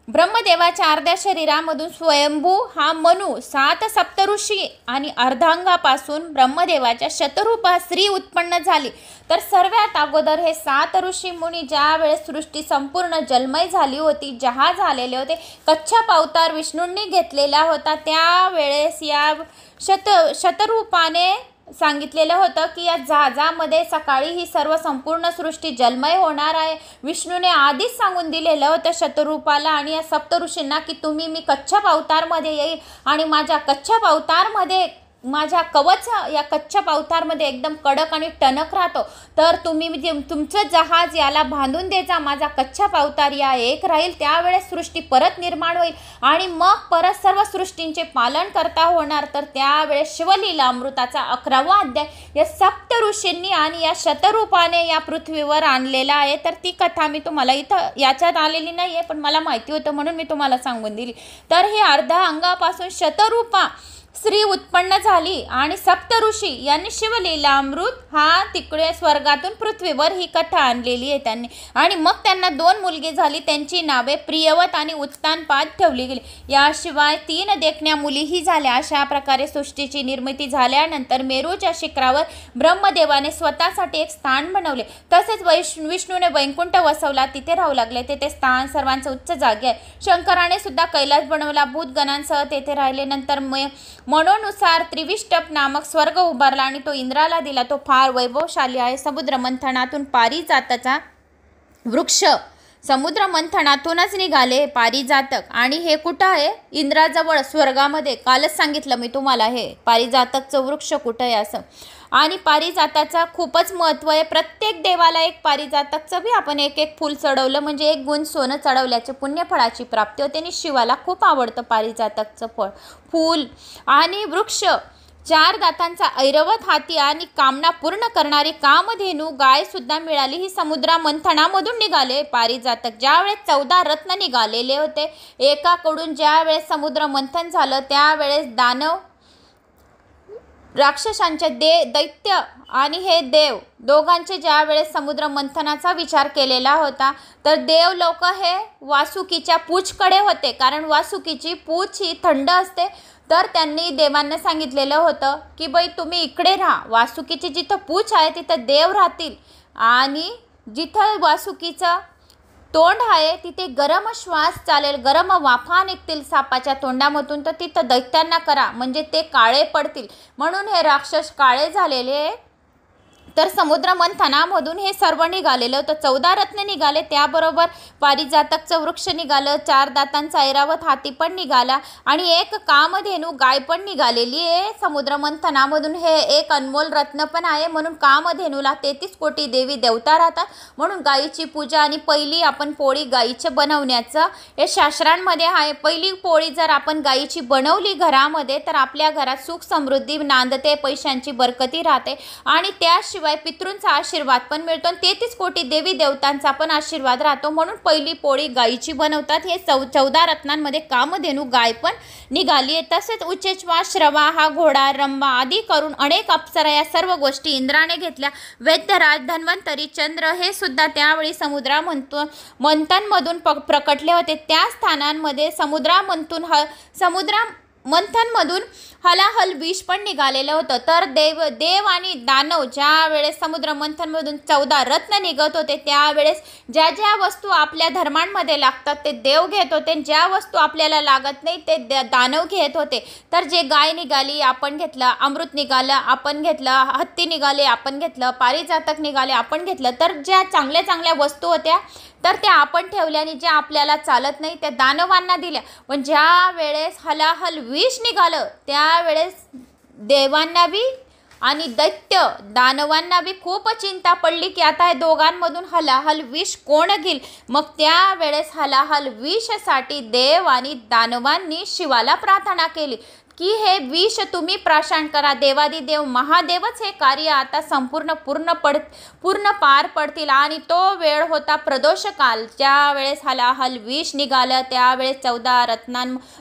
ब्रह्मदेवाच्या अर्ध्या शरीरामधून स्वयंभू हा मनू 7 सप्तऋषी आणि अर्धांगापासून ब्रह्मदेवाच्या शतरूपा स्त्री उत्पन्न झाली. तर सर्वात अगोदर हे 7 ऋषी मुनी ज्या वेळेस सृष्टी संपूर्ण जलमय झाली होती, जहाज आलेले होते, कच्छप अवतार विष्णूंनी घेतलेला होता, त्यावेळेस या शतरूपाने सांगितलेलं होतं की या जहाजामध्ये सकाळी ही सर्व संपूर्ण सृष्टी जलमय होणार आहे. विष्णूने आधीच सांगून दिलेलं होतं शतरूपाला आणि या सप्तऋषींना की मी कच्छप अवतारमध्ये येईल आणि माझ्या कच्छप अवतारमध्ये माझ्या कवच या कच्छप अवतारमध्ये एकदम कडक आणि टणक राहतो. तर तुम्ही तुमचं जहाज याला बांधून द्यायचा, माझा कच्छप अवतार या एक राहील. त्यावेळेस सृष्टी परत निर्माण होईल आणि मग परत सर्व सृष्टींचे पालन करता होणार. तर त्यावेळेस शिवलीला अमृताचा 11वा अध्याय या सप्त ऋषींनी आणि या शतरूपाने या पृथ्वीवर आणलेला आहे. तर ती कथा मी तुम्हाला इथं याच्यात आलेली नाही आहे, पण मला माहिती होतं म्हणून मी तुम्हाला सांगून दिली. तर हे अर्धा अंगापासून शतरूपा स्त्री उत्पन्न झाली आणि सप्तऋषी यांनी शिवलीला अमृत हा तिकडे स्वर्गातून पृथ्वीवर ही कथा आणलेली आहे त्यांनी. आणि मग त्यांना 2 मुलगी झाली. त्यांची नावे प्रियवत आणि उत्तानपाद ठेवली गेली. याशिवाय 3 देखण्या मुलीही झाल्या. अशा प्रकारे सृष्टीची निर्मिती झाल्यानंतर मेरूच्या शिखरावर ब्रह्मदेवाने स्वतःसाठी एक स्थान बनवले. तसेच विष्णूने वैकुंठ वसवला, तिथे राहू लागले. तेथे स्थान सर्वांचं उच्च जागे आहे. शंकराने सुद्धा कैलास बनवला, भूतगणांसह तेथे राहिले. नंतर मनोनुसार त्रिविष्टप नामक स्वर्ग उभारला आणि तो इंद्राला दिला. तो फार वैभवशाली आहे. समुद्र मंथनातून पारिजाताचा वृक्ष समुद्र मंथनातूनच निघाले पारिजातक. आणि हे कुठं आहे? इंद्राजवळ स्वर्गामध्ये. कालच सांगितलं मी तुम्हाला हे पारिजातकचं वृक्ष कुठं आहे असं. आणि पारिजाताचा खूपच महत्त्व आहे. प्रत्येक देवाला एक पारिजातकचं बी आपण एक फूल चढवलं म्हणजे 1 गुण सोनं चढवल्याचे पुण्यफळाची प्राप्ती होते. आणि शिवाला खूप आवडतं पारिजातकचं फूल. आणि वृक्ष 4 दातांचा ऐरावत हाती आणि कामना पूर्ण करणारी कामधेनू गाय सुद्धा मिळाली. ही समुद्रा मंथनामधून निघाले पारिजातक. ज्यावेळेस 14 रत्न निघालेले होते एकाकडून, ज्यावेळेस समुद्र मंथन झालं त्यावेळेस दानव राक्षसांचे दैत्य आणि हे देव दोघांचे ज्यावेळेस समुद्र मंथनाचा विचार केलेला होता, तर देव लोक हे वासुकीच्या पूछकडे होते. कारण वासुकीची पूछ ही थंड असते. तर त्यांनी देवांना सांगितलेलं होतं की बाई तुम्ही इकडे राहा. वासुकीची जिथं पूछ आहे तिथं देव राहतील आणि जिथं वासुकीचं तोंड आहे तिथे गरम श्वास चालेल, गरम वाफा निघतील सापाच्या तोंडामधून. तर तिथं दैत्यांना करा म्हणजे ते काळे पडतील. म्हणून हे राक्षस काळे झालेले. तर समुद्र मंथनामधून हे सर्व निघालेलं होतं. 14 रत्न निघाले, त्याबरोबर पारिजातकचं वृक्ष निघालं, 4 दातांचा ऐरावत हाती पण निघाला आणि एक कामधेनू गाय पण निघालेली आहे समुद्र मंथनामधून. हे एक अनमोल रत्न पण आहे. म्हणून कामधेनूला 33 कोटी देवी देवता राहतात. म्हणून गायीची पूजा आणि पहिली आपण पोळी गायीचे बनवण्याचं हे शास्त्रांमध्ये आहे. पहिली पोळी जर आपण गायीची बनवली घरामध्ये तर आपल्या घरात सुख समृद्धी नांदते, पैशांची बरकती राहते आणि त्याशिवाय पितृंचा आशीर्वाद पण मिळतो. 33 कोटी देवी देवतांचा पण आशीर्वाद राहतो. म्हणून पहिली पोळी गायीची बनवतात. हे 14 रत्नांमध्ये कामधेनू गाय पण निघाली आहे. तसेच उच्चेश्वा, श्रवा हा घोडा, रंभा आदी करून अनेक अप्सरा या सर्व गोष्टी इंद्राने घेतल्या. वैद्यराज, धन्वंतरी, चंद्र हे सुद्धा त्यावेळी मंथनमधून प्रकटले होते. त्या स्थानांमध्ये मंथनमधून हलाहल विष पण निघालेलं होतं. तर देव आणि दानव ज्या वेळेस समुद्र मंथनमधून 14 रत्न निघत होते त्यावेळेस ज्या ज्या वस्तू आपल्या धर्मांमध्ये लागतात ते देव घेत होते, ज्या वस्तू आपल्याला लागत नाही ते दानव घेत होते. तर जे गाय निघाली आपण घेतलं, अमृत निघालं आपण घेतलं, हत्ती निघाले आपण घेतलं, पारिजातक निघाले आपण घेतलं. तर ज्या चांगल्या चांगल्या वस्तू होत्या तर त्या आपण ठेवल्या आणि ज्या आपल्याला चालत नाही त्या दानवांना दिल्या. पण ज्या वेळेस हलाहल विष निघालं त्यावेळेस देवांना बी आणि दैत्य दानवांना बी खूप चिंता पडली की आता हे दोघांमधून हलाहल विष कोण घेईल. मग त्यावेळेस हलाहल विषसाठी देव आणि दानवांनी शिवाला प्रार्थना केली की हे विष तुम्ही प्राशन करा. देवादिदेव महादेवच हे कार्य आता पूर्ण पार पडतील. आणि तो वेळ होता प्रदोष काल. ज्यावेळेस हलाहल विष निघालं त्यावेळेस 14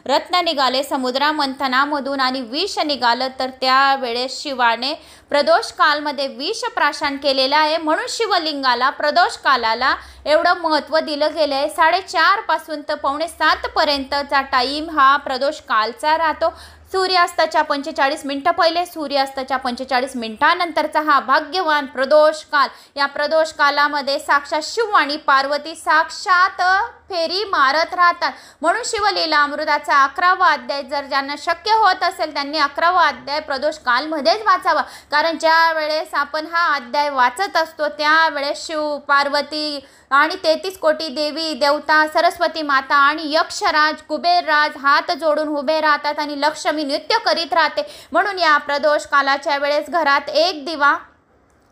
रत्न निघाले समुद्रा मंथनामधून आणि विष निघालं. तर त्यावेळेस शिवाने प्रदोष कालमध्ये विष प्राशन केलेलं आहे. म्हणून शिवलिंगाला प्रदोष कालाला एवढं महत्त्व दिलं गेलं आहे. 4:30 पासून तर 6:45 पर्यंतचा टाईम हा प्रदोष कालचा राहतो. सूर्यास्ताच्या 45 मिनिटं पहिले, सूर्यास्ताच्या 45 मिनिटानंतरचा हा भाग्यवान प्रदोष काल. या प्रदोष कालामध्ये साक्षात शिव आणि पार्वती साक्षात फेरी मारत राहतात. म्हणून शिवलीला अमृताचा 11वा अध्याय जर ज्यांना शक्य होत असेल त्यांनी 11वा अध्याय प्रदोष कालमध्येच वाचावा. कारण ज्या वेळेस आपण हा अध्याय वाचत असतो त्यावेळेस शिव, पार्वती आणि 33 कोटी देवी देवता, सरस्वती माता आणि यक्षराज, कुबेरराज हात जोडून उभे राहतात आणि लक्ष्मी नृत्य करीत राहते. म्हणून या प्रदोष कालाच्या वेळेस घरात एक दिवा,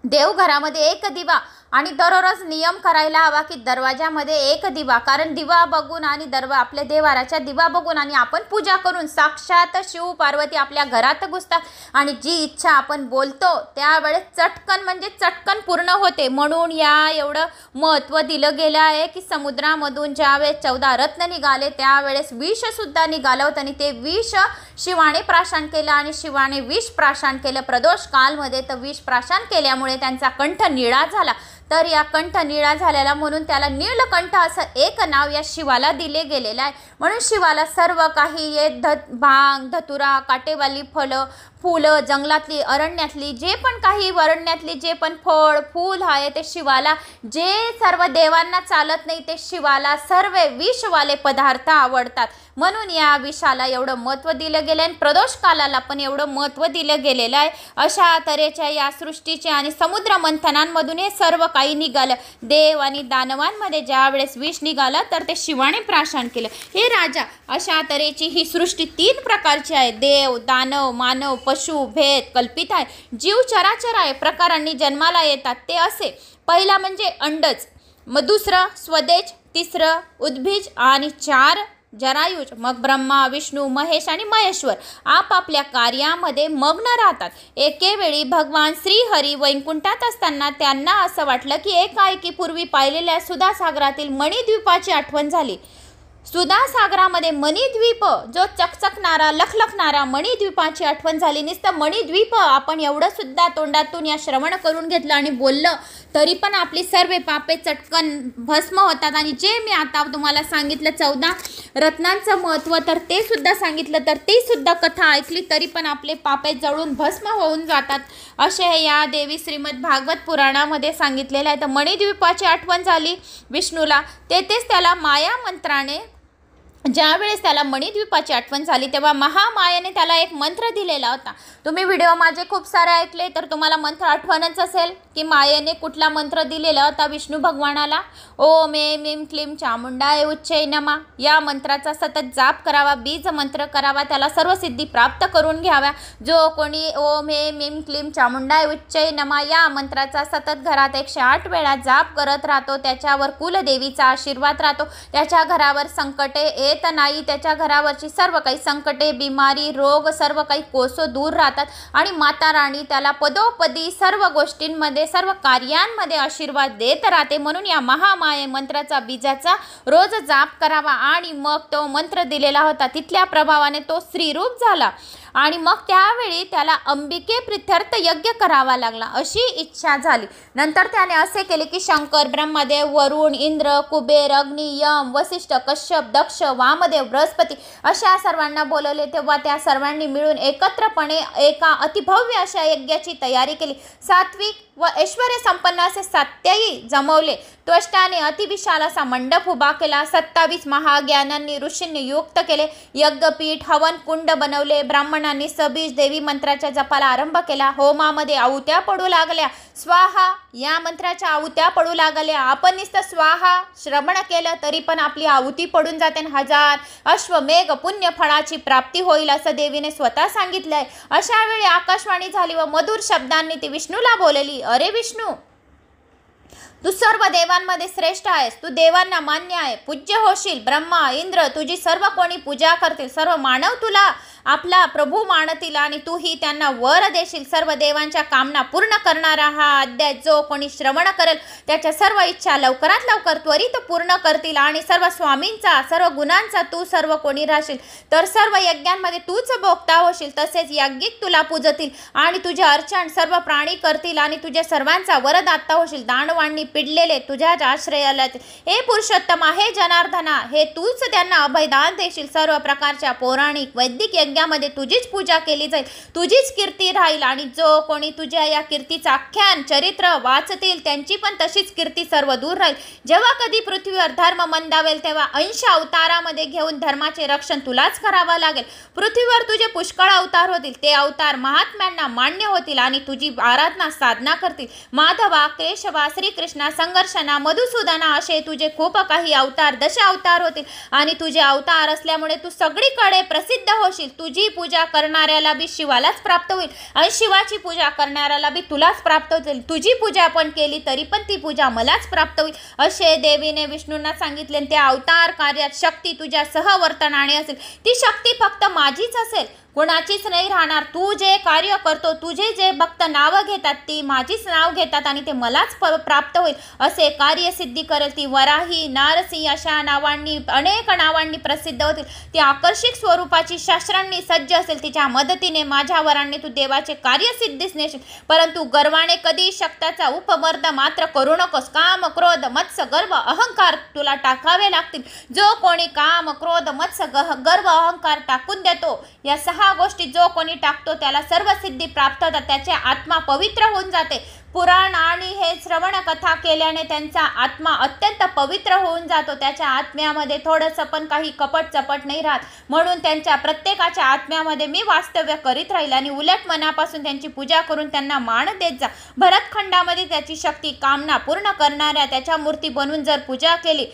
देवघरामध्ये एक दिवा आणि दररोज नियम करायला हवा की दरवाजामध्ये एक दिवा. कारण दिवा बघून आणि आपल्या देवाराच्या दिवा बघून आणि आपण पूजा करून साक्षात शिव पार्वती आपल्या घरात घुसतात आणि जी इच्छा आपण बोलतो त्यावेळेस चटकन पूर्ण होते. म्हणून या एवढं महत्त्व दिलं गेलं आहे की समुद्रामधून ज्यावेळेस 14 रत्न निघाले त्यावेळेस विषसुद्धा निघालं होतं आणि ते विष शिवाने प्राशन केलं आणि शिवाने विष प्राशन केलं प्रदोष कालमध्ये. तर विष प्राशन केल्यामुळे त्यांचा कंठ निळा झाला. तर या कंठ निळा झालेला म्हणून त्याला नीलकंठ असं एक नाव या शिवाला दिले गेलेलं आहे. म्हणून शिवाला सर्व काही भांग, धतुरा, काटेवाली फुलं, जंगलातली, अरण्यातली जे पण काही अरण्यातली जे पण फळ फूल आहे ते शिवाला, जे सर्व देवांना चालत नाही ते शिवाला सर्व विषवाले पदार्थ आवडतात. म्हणून या विषाला एवढं महत्त्व दिलं गेलं आहे. प्रदोष कालाला पण एवढं महत्त्व दिलं गेलेलं आहे. अशा तऱ्हेच्या या सृष्टीचे आणि समुद्र मंथनांमधून हे सर्व काही निघालं. देव आणि दानवांमध्ये ज्या वेळेस विष निघालं तर ते शिवाने प्राशन केलं. हे राजा, अशा तऱ्हेची ही सृष्टी 3 प्रकारची आहे. देव, दानव, मानव, पशु भेद कल्पित आहे. जीव चराचर आहे, प्रकारांनी जन्माला येतात ते असे. पहिला म्हणजे अंडज, मग दुसरं स्वदेज, तिसरं उद्भिज आणि 4 जरायुज. मग ब्रह्मा, विष्णू, महेश आणि महेश्वर आपापल्या कार्यामध्ये मग्न राहतात. एकेवेळी भगवान श्रीहरी वैकुंठात असताना त्यांना असं वाटलं की एकाएकीपूर्वी पाहिलेल्या सुधासागरातील मणिद्वीपाची आठवण झाली. सुधासागरामध्ये मणिद्वीप जो चकचकणारा लखलखणारा मणिद्वीपाची आठवण झाली. नुसतं मणिद्वीप आपण एवढं सुद्धा तोंडातून या श्रवण करून घेतलं आणि बोललं तरी पण आपली सर्व पापे चटकन भस्म होतात. आणि जे मी आता तुम्हाला सांगितलं 14 रत्नांचं महत्त्व तर ते सुद्धा सांगितलं तर ती सुद्धा कथा ऐकली तरी पण आपले पापे जळून भस्म होऊन जातात असे या देवी श्रीमद भागवत पुराणामध्ये सांगितलेलं आहे. तर मणिद्वीपाची आठवण झाली विष्णूला. तेथेच त्याला माया मंत्राने ज्यावेळेस त्याला मणिद्वीपाची आठवण झाली तेव्हा महामायाने त्याला एक मंत्र दिलेला होता. तुम्ही व्हिडिओ माझे खूप सारे ऐकले तर तुम्हाला मंत्र आठवणच असेल की मायेने कुठला मंत्र दिलेला होता विष्णू भगवानाला. ओम ऐं ह्रीं क्लीं चामुंडाय उच्चै नमः. या मंत्राचा सतत जाप करावा, बीज मंत्र करावा, त्याला सर्व सिद्धी प्राप्त करून घ्याव्या. जो कोणी ओम ऐं ह्रीं क्लीं चामुंडाय उच्चै नमः या मंत्राचा सतत घरात 108 वेळा जाप करत राहतो त्याच्यावर कुलदेवीचा आशीर्वाद राहतो. त्याच्या घरावर संकटे येत नाही. त्याच्या घरावरची सर्व काही संकटे, बिमारी, रोग सर्व काही कोसो दूर राहतात आणि माता राणी त्याला पदोपदी सर्व गोष्टींमध्ये सर्व कार्यांमध्ये आशीर्वाद देत राहते. म्हणून या महामाये मंत्राचा बीजाचा रोज जाप करावा. आणि मग तो मंत्र दिलेला होता तिथल्या प्रभावाने तो स्त्रीरूप झाला आणि मग त्यावेळी त्याला अंबिके प्रीत्यर्थ यज्ञ करावा लागला अशी इच्छा झाली. नंतर त्याने असे केले की शंकर, ब्रह्मदेव, वरुण, इंद्र, कुबेर, अग्नी, यम, वसिष्ठ, कश्यप, दक्ष, वामदेव, बृहस्पती अशा सर्वांना बोलवले. तेव्हा त्या सर्वांनी मिळून एकत्रपणे एका अतिभव्य अशा यज्ञाची तयारी केली. सात्विक व ऐश्वर्य संपन्न असे 7 जमवले. त्वष्टाने अतिविशाल असा मंडप उभा केला. 27 महाज्ञानांनी ऋषींनी युक्त केले. यज्ञपीठ हवन कुंड बनवले. ब्राह्मणांनी सबीज देवी मंत्राच्या जपाला आरंभ केला. होमामध्ये आहुत्या पडू लागल्या. स्वाहा या मंत्राच्या आहुत्या पडू लागल्या. आपण नुसतं स्वाहा श्रवण केलं तरी पण आपली आहुती पडून जाते. 1000 अश्वमेघ पुण्य फळाची प्राप्ती होईल असं देवीने स्वतः सांगितलंय. अशा वेळी आकाशवाणी झाली व मधुर शब्दांनी ती विष्णूला बोलली. अरे विष्णू, तू सर्व देवांमध्ये श्रेष्ठ आहेस. तू देवांना मान्य आहे, पूज्य होशील. ब्रह्मा इंद्र तुझी सर्व कोणी पूजा करतील. सर्व मानव तुला आपला प्रभू मानतील आणि तूही त्यांना वर देशील. सर्व देवांच्या कामना पूर्ण करणारा हा अध्याय जो कोणी श्रवण करेल त्याच्या सर्व इच्छा लवकरात लवकर त्वरित पूर्ण करतील. आणि सर्व स्वामींचा सर्व गुणांचा तू सर्व कोणी राहशील तर सर्व यज्ञांमध्ये तूच भोगता होशील. तसेच याज्ञिक तुला पूजतील आणि तुझे अर्चन सर्व प्राणी करतील आणि तुझ्या सर्वांचा वरदाता होशील. दानवांनी पिडलेले तुझ्याच आश्रयाला हे पुरुषोत्तमा, हे जनार्दना, हे तूच त्यांना अभयदान देशील. सर्व प्रकारच्या पौराणिक वैदिक यज्ञामध्ये तुझीच पूजा केली जाईल. तुझीच कीर्ती राहील आणि जो कोणी तुझ्या या कीर्तीचं आख्यान चरित्र वाचतील त्यांची पण तशीच कीर्ती सर्व दूर राहील. जेव्हा कधी पृथ्वीवर धर्म मंदावेल तेव्हा 80 अवतारामध्ये घेऊन धर्माचे रक्षण तुलाच करावं लागेल. पृथ्वीवर तुझे पुष्कळ अवतार होतील. ते अवतार महात्म्यांना मान्य होतील आणि तुझी आराधना साधना करतील. माधवा, केशवा, श्रीकृष्ण, संघर्षणा, मधुसूदना असे तुझे खूप काही अवतार 10 अवतार होतील आणि तुझे अवतार असल्यामुळे तू सगळीकडे प्रसिद्ध होशील. तुझी पूजा करणाऱ्याला बी शिवालाच प्राप्त होईल आणि शिवाची पूजा करणाऱ्याला बी तुलाच प्राप्त होईल. तुझी पूजा पण केली तरी पण ती पूजा मलाच प्राप्त होईल असे देवीने विष्णूंना सांगितले. त्या अवतार कार्यात शक्ती तुझ्या सहवर्तनाने असेल. ती शक्ती फक्त माझीच असेल, कोणाचीच नाही राहणार. तू जे कार्य करतो, तुझे जे भक्त नावं घेतात ती माझीच नाव घेतात आणि ते मलाच प्राप्त होईल असे कार्यसिद्धी करेल. ती वराही, नारसिंह अशा नावांनी अनेक नावांनी प्रसिद्ध होतील. ती आकर्षक स्वरूपाची शस्त्रांनी सज्ज असेल. तिच्या मदतीने माझ्या वरांनी तू देवाचे कार्यसिद्धीस नेशील. परंतु गर्वाने कधी शक्ताचा उपमर्द मात्र करू नकोस. काम, क्रोध, मत्स्य, गर्व, अहंकार तुला टाकावे लागतील. जो कोणी काम, क्रोध, मत्स्य, गर्व, अहंकार टाकून देतो, या 6 गोष्टी जो कोणी टाकतो त्याला सर्व सिद्धी प्राप्त होतात. त्याची आत्मा पवित्र होऊन जाते. पुराण आणि हे श्रवण कथा केल्याने त्यांचा आत्मा अत्यंत पवित्र होऊन जातो. त्याच्या आत्म्यामध्ये थोडंसं पण काही कपट चपट नाही राहत. म्हणून त्यांच्या प्रत्येकाच्या आत्म्यामध्ये मी वास्तव्य करीत राहील आणि उलट मनापासून त्यांची पूजा करून त्यांना मान देत जा. भरतखंडामध्ये त्याची शक्ती कामना पूर्ण करणाऱ्या त्याच्या मूर्ती बनवून जर पूजा केली,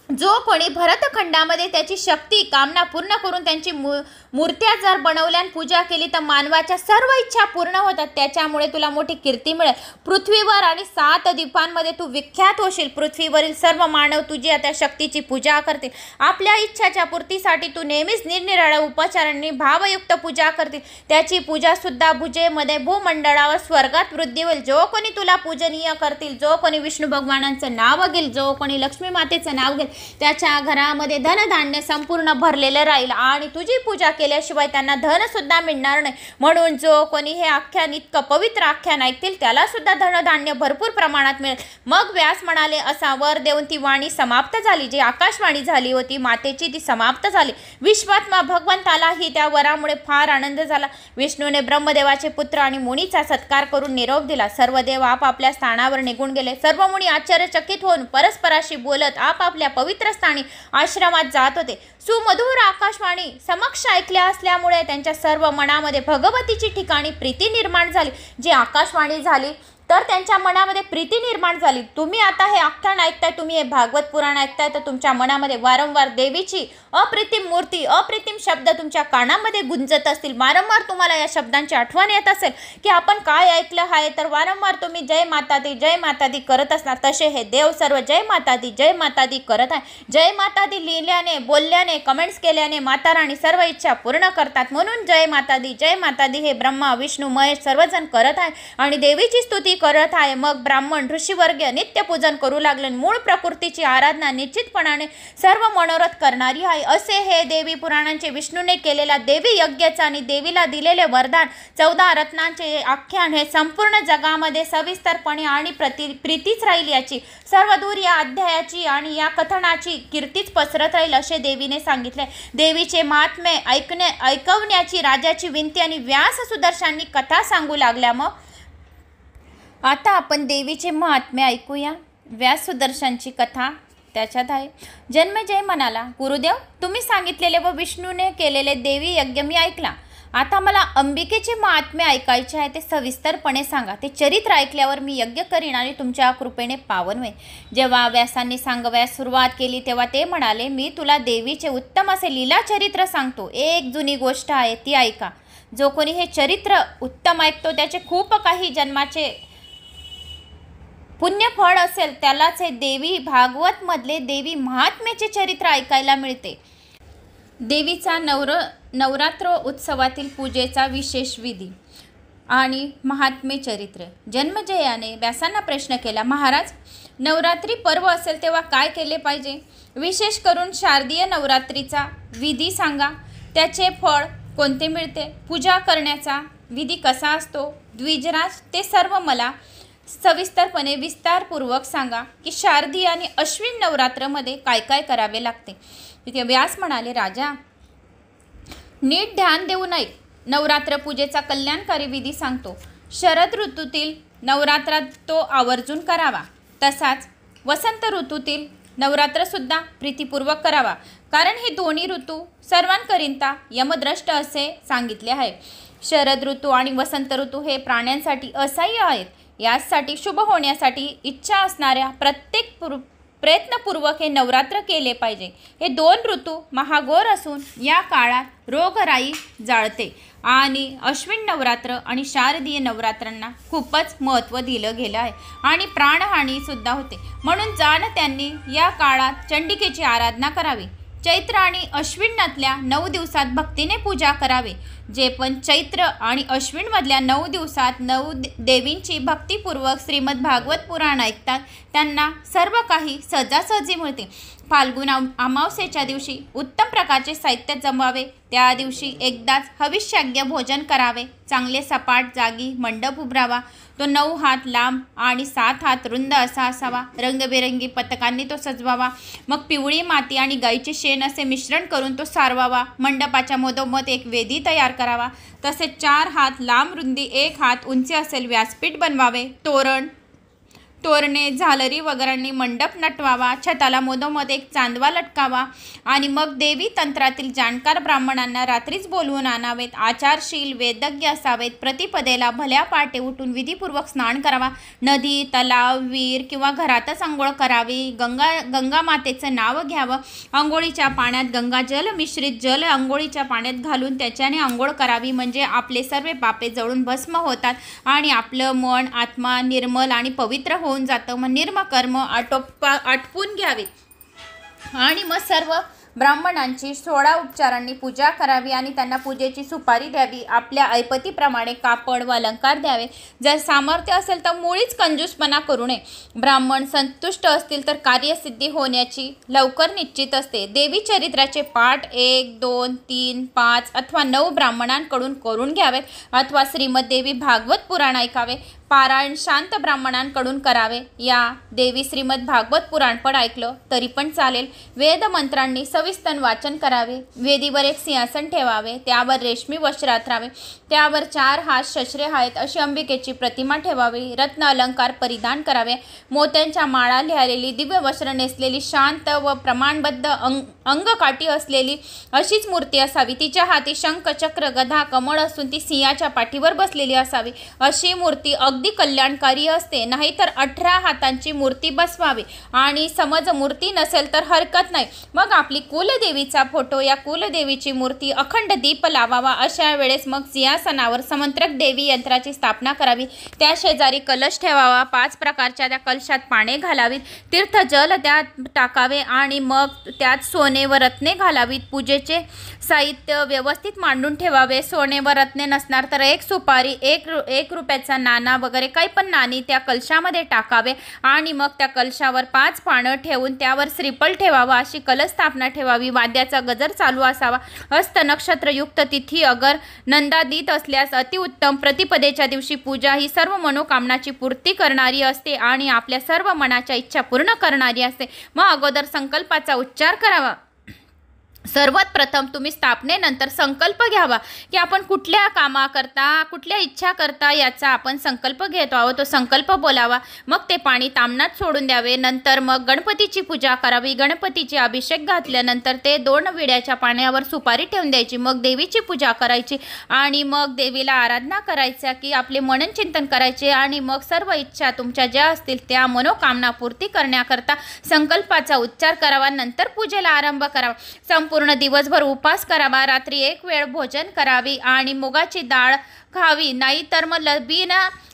जो कोणी भरतखंडामध्ये त्याची शक्ती कामना पूर्ण करून त्यांची मूर्त्या जर बनवल्या आणि पूजा केली तर मानवाच्या सर्व इच्छा पूर्ण होतात. त्याच्यामुळे तुला मोठी कीर्ती मिळेल. पृथ्वीवर आणि 7 द्वीपांमध्ये तू विख्यात होशील. पृथ्वीवरील सर्व मानव तुझी आता शक्तीची पूजा करतील. आपल्या इच्छाच्या पूर्तीसाठी तू नेहमीच निरनिराळ्या उपचारांनी भावयुक्त पूजा करतील. त्याची पूजा सुद्धा भुजेमध्ये भूमंडळावर स्वर्गात वृद्धी होईल. जो कोणी तुला पूजनीय करतील, जो कोणी विष्णू भगवानांचं नाव घेईल, जो कोणी लक्ष्मी मातेचं नाव घेईल, त्याच्या घरामध्ये धनधान्य संपूर्ण भरलेले राहील आणि तुझी पूजा केल्याशिवाय त्यांना धन सुद्धा मिळणार नाही. म्हणून जो कोणी हे आख्यान, इतकं पवित्र आख्यान ऐकतील त्याला सुद्धा धनधान्य भरपूर प्रमाणात मिळेल. मग व्यास म्हणाले, असा वर देऊन ती वाणी समाप्त झाली. जी आकाशवाणी झाली होती मातेची ती समाप्त झाली. विश्वात्मा भगवंतालाही त्या वरामुळे फार आनंद झाला. विष्णूने ब्रह्मदेवाचे पुत्र आणि मुनीचा सत्कार करून निरोप दिला. सर्व देव आपापल्या स्थानावर निघून गेले. सर्व मुनी आश्चर्यचकित होऊन परस्पराशी बोलत आपापल्या पवित्र स्थानी आश्रमात जात होते. सुमधुर आकाशवाणी समक्ष ऐकल्या असल्यामुळे त्यांच्या सर्व मनामध्ये भगवतीची ठिकाणी प्रीती निर्माण झाली. जी आकाशवाणी झाली तर त्यांच्या मनामध्ये प्रीती निर्माण झाली. तुम्ही आता हे आख्यान ऐकताय, तुम्ही हे भागवत पुराण ऐकताय, तर तुमच्या मनामध्ये वारंवार देवीची अप्रतिम मूर्ती, अप्रतिम शब्द तुमच्या कानामध्ये गुंजत असतील. वारंवार तुम्हाला या शब्दांची आठवण येत असेल की आपण काय ऐकलं आहे, तर वारंवार तुम्ही जय माता दी, जय माता दी करत असणार. तसे हे देव सर्व जय माता दी, जय माता दी करत आहे. जय माता दी लिहिल्याने, बोलल्याने, कमेंट्स केल्याने माता राणी सर्व इच्छा पूर्ण करतात. म्हणून जय माता दी, जय माता दी हे ब्रह्मा, विष्णू, महेश सर्वजण करत आहे आणि देवीची स्तुती करत आहे. मग ब्राह्मण ऋषीवर्गीय नित्य पूजन करू लागले. मूळ प्रकृतीची आराधना निश्चितपणाने सर्व मनोरथ करणारी आहे. असे हे देवी पुराणांचे विष्णूने केलेला देवी यज्ञाचा आणि देवीला दिलेले वरदान 14 रत्नांचे आख्यान हे संपूर्ण जगामध्ये सविस्तरपणे आणि प्रीतीच राहील. याची सर्वदूर या अध्यायाची आणि या कथनाची कीर्तीच पसरत राहील असे देवीने सांगितले. देवीचे महात्म्य ऐकवण्याची राजाची विनंती आणि व्यास सुदर्शनांनी कथा सांगू लागल्या. मग आता आपण देवीचे महात्म्य ऐकूया. व्यास सुदर्शनची कथा त्याच्यात आहे. जन्मेजय म्हणाला, गुरुदेव, तुम्ही सांगितलेले व विष्णूने केलेले देवी यज्ञ मी ऐकला. आता मला अंबिकेचे महात्म्य ऐकायचे आहे, ते सविस्तरपणे सांगा. ते चरित्र ऐकल्यावर मी यज्ञ करीन आणि तुमच्या कृपेने पावन होईन. जेव्हा व्यासांनी सांगण्यास सुरुवात केली तेव्हा ते म्हणाले, मी तुला देवीचे उत्तम असे लीला चरित्र सांगतो. एक जुनी गोष्ट आहे, ती ऐका. जो कोणी हे चरित्र उत्तम ऐकतो त्याचे खूप काही जन्माचे पुण्यफळ असेल, त्यालाच हे देवी भागवत मधले देवी महात्म्याचे चरित्र ऐकायला मिळते. देवीचा नवरात्र उत्सवातील पूजेचा विशेष विधी आणि महात्म्य चरित्र. जन्मेजयाने व्यासांना प्रश्न केला, महाराज, नवरात्री पर्व असेल तेव्हा काय केले पाहिजे? विशेष करून शारदीय नवरात्रीचा विधी सांगा. त्याचे फळ कोणते मिळते? पूजा करण्याचा विधी कसा असतो? द्विजराज, ते सर्व मला सविस्तरपणे विस्तारपूर्वक सांगा की शारदीय आणि अश्विन नवरात्रमध्ये काय काय करावे लागते. तिथे व्यास म्हणाले, राजा, नीट ध्यान देऊ नये. नवरात्र पूजेचा कल्याणकारी विधी सांगतो. शरद ऋतूतील नवरात्रात तो आवर्जून करावा. तसाच वसंत ऋतूतील नवरात्रसुद्धा प्रीतीपूर्वक करावा, कारण हे दोन्ही ऋतू सर्वांकरिता यमद्रष्ट असे सांगितले आहे. शरद ऋतू आणि वसंत ऋतू हे प्राण्यांसाठी असह्य आहेत. यासाठी शुभ होण्यासाठी इच्छा असणाऱ्या प्रत्येक प्रयत्नपूर्वक हे नवरात्र केले पाहिजे. हे दोन ऋतू महाघोर असून या काळात रोगराई जाळते आणि अश्विन नवरात्र आणि शारदीय नवरात्रांना खूपच महत्त्व दिलं गेलं आहे आणि प्राणहानी सुद्धा होते. म्हणून जाणत्यांनी या काळात चंडिकेची आराधना करावी. चैत्र आणि अश्विनातल्या 9 दिवसात भक्तीने पूजा करावे. जे पण चैत्र आणि अश्विनमधल्या 9 दिवसात 9 देवींची भक्तिपूर्वक श्रीमद भागवत पुराण ऐकतात त्यांना सर्व काही सहजासहजी मिळते. फाल्गुन अमावस्येच्या दिवशी उत्तम प्रकारचे साहित्य जमवावे. त्या दिवशी एकदाच हविष्याज्ञ भोजन करावे. चांगले सपाट जागी मंडप उभारावा. तो 9 हात लांब आणि 7 हात रुंद असा असावा. रंगबेरंगी पताकांनी तो सजवावा. मग पिवळी माती आणि गाईचे शेण असे मिश्रण करून तो सारवावा. मंडपाच्या मधोमध एक वेदी तयार करावा. तसेच 4 हात लांब रुंदी 1 हात उंची असेल व्यासपीठ बनवावे. तोरणे झालरी वगैरेंनी मंडप नटवावा. छताला मधोमध एक चांदवा लटकावा आणि मग देवी तंत्रातील जाणकार ब्राह्मणांना रात्रीच बोलवून आणावेत. आचारशील वेदज्ञ असावेत. प्रतिपदेला भल्या पहाटे उठून विधीपूर्वक स्नान करावा. नदी, तलाव, विहीर किंवा घरातच आंघोळ करावी. गंगा मातेचं नाव घ्यावं. आंघोळीच्या पाण्यात गंगाजल मिश्रित जल आंघोळीच्या पाण्यात घालून त्याच्याने आंघोळ करावी. म्हणजे आपले सर्व पापे जळून भस्म होतात आणि आपलं मन आत्मा निर्मल आणि पवित्र होऊन जातं. मग निर्मकर्म आटपून घ्यावे आणि मग सर्व ब्राह्मणांची 16 उपचारांनी पूजा करावी आणि त्यांना पूजेची सुपारी द्यावी. आपल्या ऐपतीप्रमाणे कापड व अलंकार द्यावे. जर सामर्थ्य असेल तर मुळीच कंजूसपणा करू नये. ब्राह्मण संतुष्ट असतील तर कार्यसिद्धी होण्याची लवकर निश्चित असते. देवी चरित्राचे पाठ 1, 2, 3, 5 अथवा 9 ब्राह्मणांकडून करून घ्यावेत अथवा श्रीमद देवी भागवत पुराण ऐकावे. पारायण शांत ब्राह्मणांकडून करावे. या देवी श्रीमद भागवत पुराण पण ऐकलं तरी पण चालेल. वेद मंत्रांनी सविस्तर वाचन करावे. वेदीवर एक सिंहासन ठेवावे. त्यावर रेशमी वस्त्र अंथरावे. त्यावर 4 हात शस्त्रे आहेत अशी अंबिकेची प्रतिमा ठेवावी. रत्न अलंकार परिधान करावे. मोत्यांच्या माळा लिहिलेली दिव्य वस्त्र नेसलेली शांत व प्रमाणबद्ध अंगकाठी असलेली अशीच मूर्ती असावी. तिच्या हाती शंख चक्र गदा कमळ असून ती सिंहाच्या पाठीवर बसलेली असावी. अशी मूर्ती अगदी कल्याणकारी असते. नाहीतर 18 हातांची मूर्ती बसवावी आणि समज मूर्ती नसेल तर हरकत नाही. मग आपली कुलदेवीचा फोटो या कुलदेवीची मूर्ती अखंड दीप लावावा. अशा वेळेस मग सिंहासनावर समंत्रक देवी यंत्राची स्थापना करावी. त्या शेजारी कलश ठेवावा. 5 प्रकारच्या त्या कलशात पाने घालावीत. तीर्थ जल त्यात टाकावे आणि मग त्यात सोने व रत्ने घालावीत. पूजेचे साहित्य व्यवस्थित मांडून ठेवावे. सोने व रत्ने नसणार तर 1 सुपारी 1 रुपयाचा नाणा वगैरे काही पण नाणी त्या कलशामध्ये टाकावे आणि मग त्या कलशावर 5 पानं ठेवून त्यावर श्रीफळ ठेवावं. अशी कलश स्थापना ठेवावी. वाद्याचा गजर चालू असावा. हस्त नक्षत्रयुक्त तिथी अगर नंदादीत असल्यास अतिउत्तम. प्रतिपदेच्या दिवशी पूजा ही सर्व मनोकामनाची पूर्ती करणारी असते आणि आपल्या सर्व मनाच्या इच्छा पूर्ण करणारी असते. मग अगोदर संकल्पाचा उच्चार करावा. सर्वात प्रथम तुम्ही स्थापनेनंतर संकल्प घ्यावा की आपण कुठल्या कामाकरता, कुठल्या इच्छा करता याचा आपण संकल्प घेतो आहोत. तो संकल्प बोलावा. मग ते पाणी तामणात सोडून द्यावे. नंतर मग गणपतीची पूजा करावी. गणपतीचे अभिषेक घातल्यानंतर ते 2 विड्याच्या पाण्यावर सुपारी ठेवून द्यायची. मग देवीची पूजा करायची आणि मग देवीला आराधना करायच्या की आपले मनन चिंतन करायचे आणि मग सर्व इच्छा तुमच्या ज्या असतील त्या मनोकामना पूर्ती करण्याकरता संकल्पाचा उच्चार करावा. नंतर पूजेला आरंभ करावा. संपूर्ण दिवसभर उपास करावा. रात्री 1 वेळ भोजन करावी आणि मुगाची डाळ खावी. नाही तर मग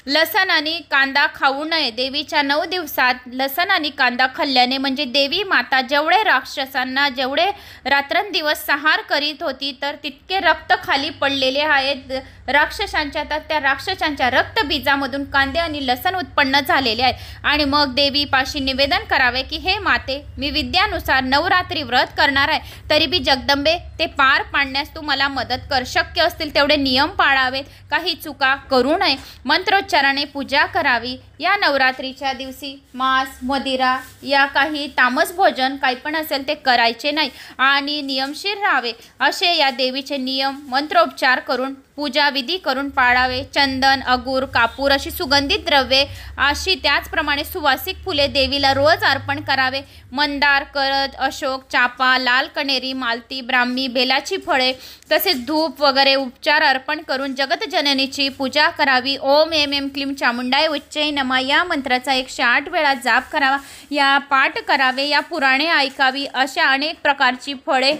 लसण आणि कांदा खाऊ नये. देवीच्या 9 दिवसात लसण आणि कांदा खाल्ल्याने म्हणजे देवी माता जेवढे राक्षसांना जेवढे रात्रंदिवस संहार करीत होती तर तितके रक्त खाली पडलेले आहेत राक्षसांच्या. तर त्या राक्षसांच्या रक्तबीजामधून कांदे आणि लसण उत्पन्न झालेले आहे. आणि मग देवीपाशी निवेदन करावे की हे माते, मी विद्यानुसार नवरात्री व्रत करणार आहे, तरी बी जगदंबे ते पार पाडण्यास तू मला मदत कर. शक्य असतील तेवढे नियम पाळावेत. काही चुका करू नये. मंत्रोच्चाराने पूजा करावी. या नवरात्रीच्या दिवशी मांस, मदिरा या काही तामस भोजन काही पण असेल ते करायचे नाही आणि नियमशीर राहावे. असे या देवीचे नियम मंत्रोच्चार करून पूजा विधी करून पाळावे. चंदन, अगूर, कापूर अशी सुगंधित द्रव्ये अशी त्याचप्रमाणे सुवासिक फुले देवीला रोज अर्पण करावे. मंदार, करद, अशोक, चापा, लाल कणेरी, मालती, ब्राह्मी, बेलाची फळे तसेच धूप वगैरे उपचार अर्पण करून जगतजननीची पूजा करावी. ओम ऐं ऐं क्लीं चामुंडाय उच्चै नमः या मंत्राचा 108 वेळा जाप करावा. या पाठ करावे. या पुराणे ऐकावी. अशा अनेक प्रकारची फळे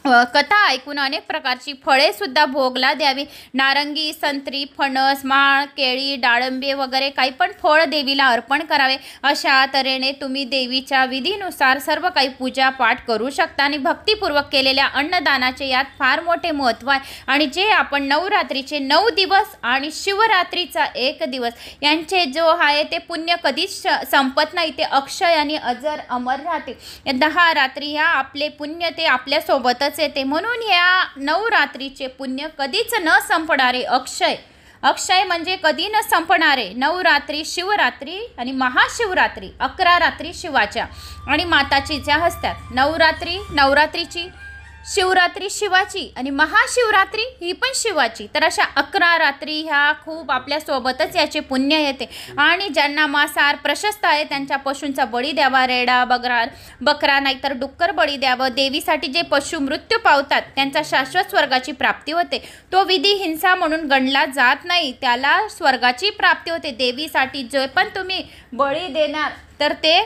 कथा ऐकून अनेक प्रकारची फळे सुद्धा भोगला द्यावी. नारंगी, संत्री, फणस, माळ, केळी, डाळिंबे वगैरे काही पण फळ देवीला अर्पण करावे. अशा तऱ्हेने तुम्ही देवीच्या विधीनुसार सर्व काही पूजा पाठ करू शकता. आणि भक्तिपूर्वक केलेल्या अन्नदानाचे यात फार मोठे महत्त्व आहे. आणि जे आपण नवरात्रीचे 9 दिवस आणि शिवरात्रीचा 1 दिवस यांचे जो आहे ते पुण्य कधीच संपत नाही. ते अक्षय आणि अजर अमर राहते. 10 रात्री ह्या आपले पुण्य ते आपल्यासोबतच येते. म्हणून या नवरात्रीचे पुण्य कधीच न संपणारे अक्षय म्हणजे कधी न संपणारे नवरात्री, शिवरात्री आणि महाशिवरात्री 11 रात्री शिवाच्या आणि माताची ज्या असतात. नवरात्रीची, शिवरात्री शिवाची आणि महाशिवरात्री ही पण शिवाची. तर अशा 11 रात्री ह्या खूप आपल्यासोबतच याचे पुण्य येते. आणि ज्यांना मांसाहार प्रशस्त आहे त्यांच्या पशूंचा बळी द्यावा. रेडा, बकरा नाहीतर डुक्कर बळी द्यावं. देवीसाठी जे पशु मृत्यू पावतात त्यांचा शाश्वत स्वर्गाची प्राप्ती होते. तो विधी हिंसा म्हणून गणला जात नाही, त्याला स्वर्गाची प्राप्ती होते. देवीसाठी जे पण तुम्ही बळी देणार तर ते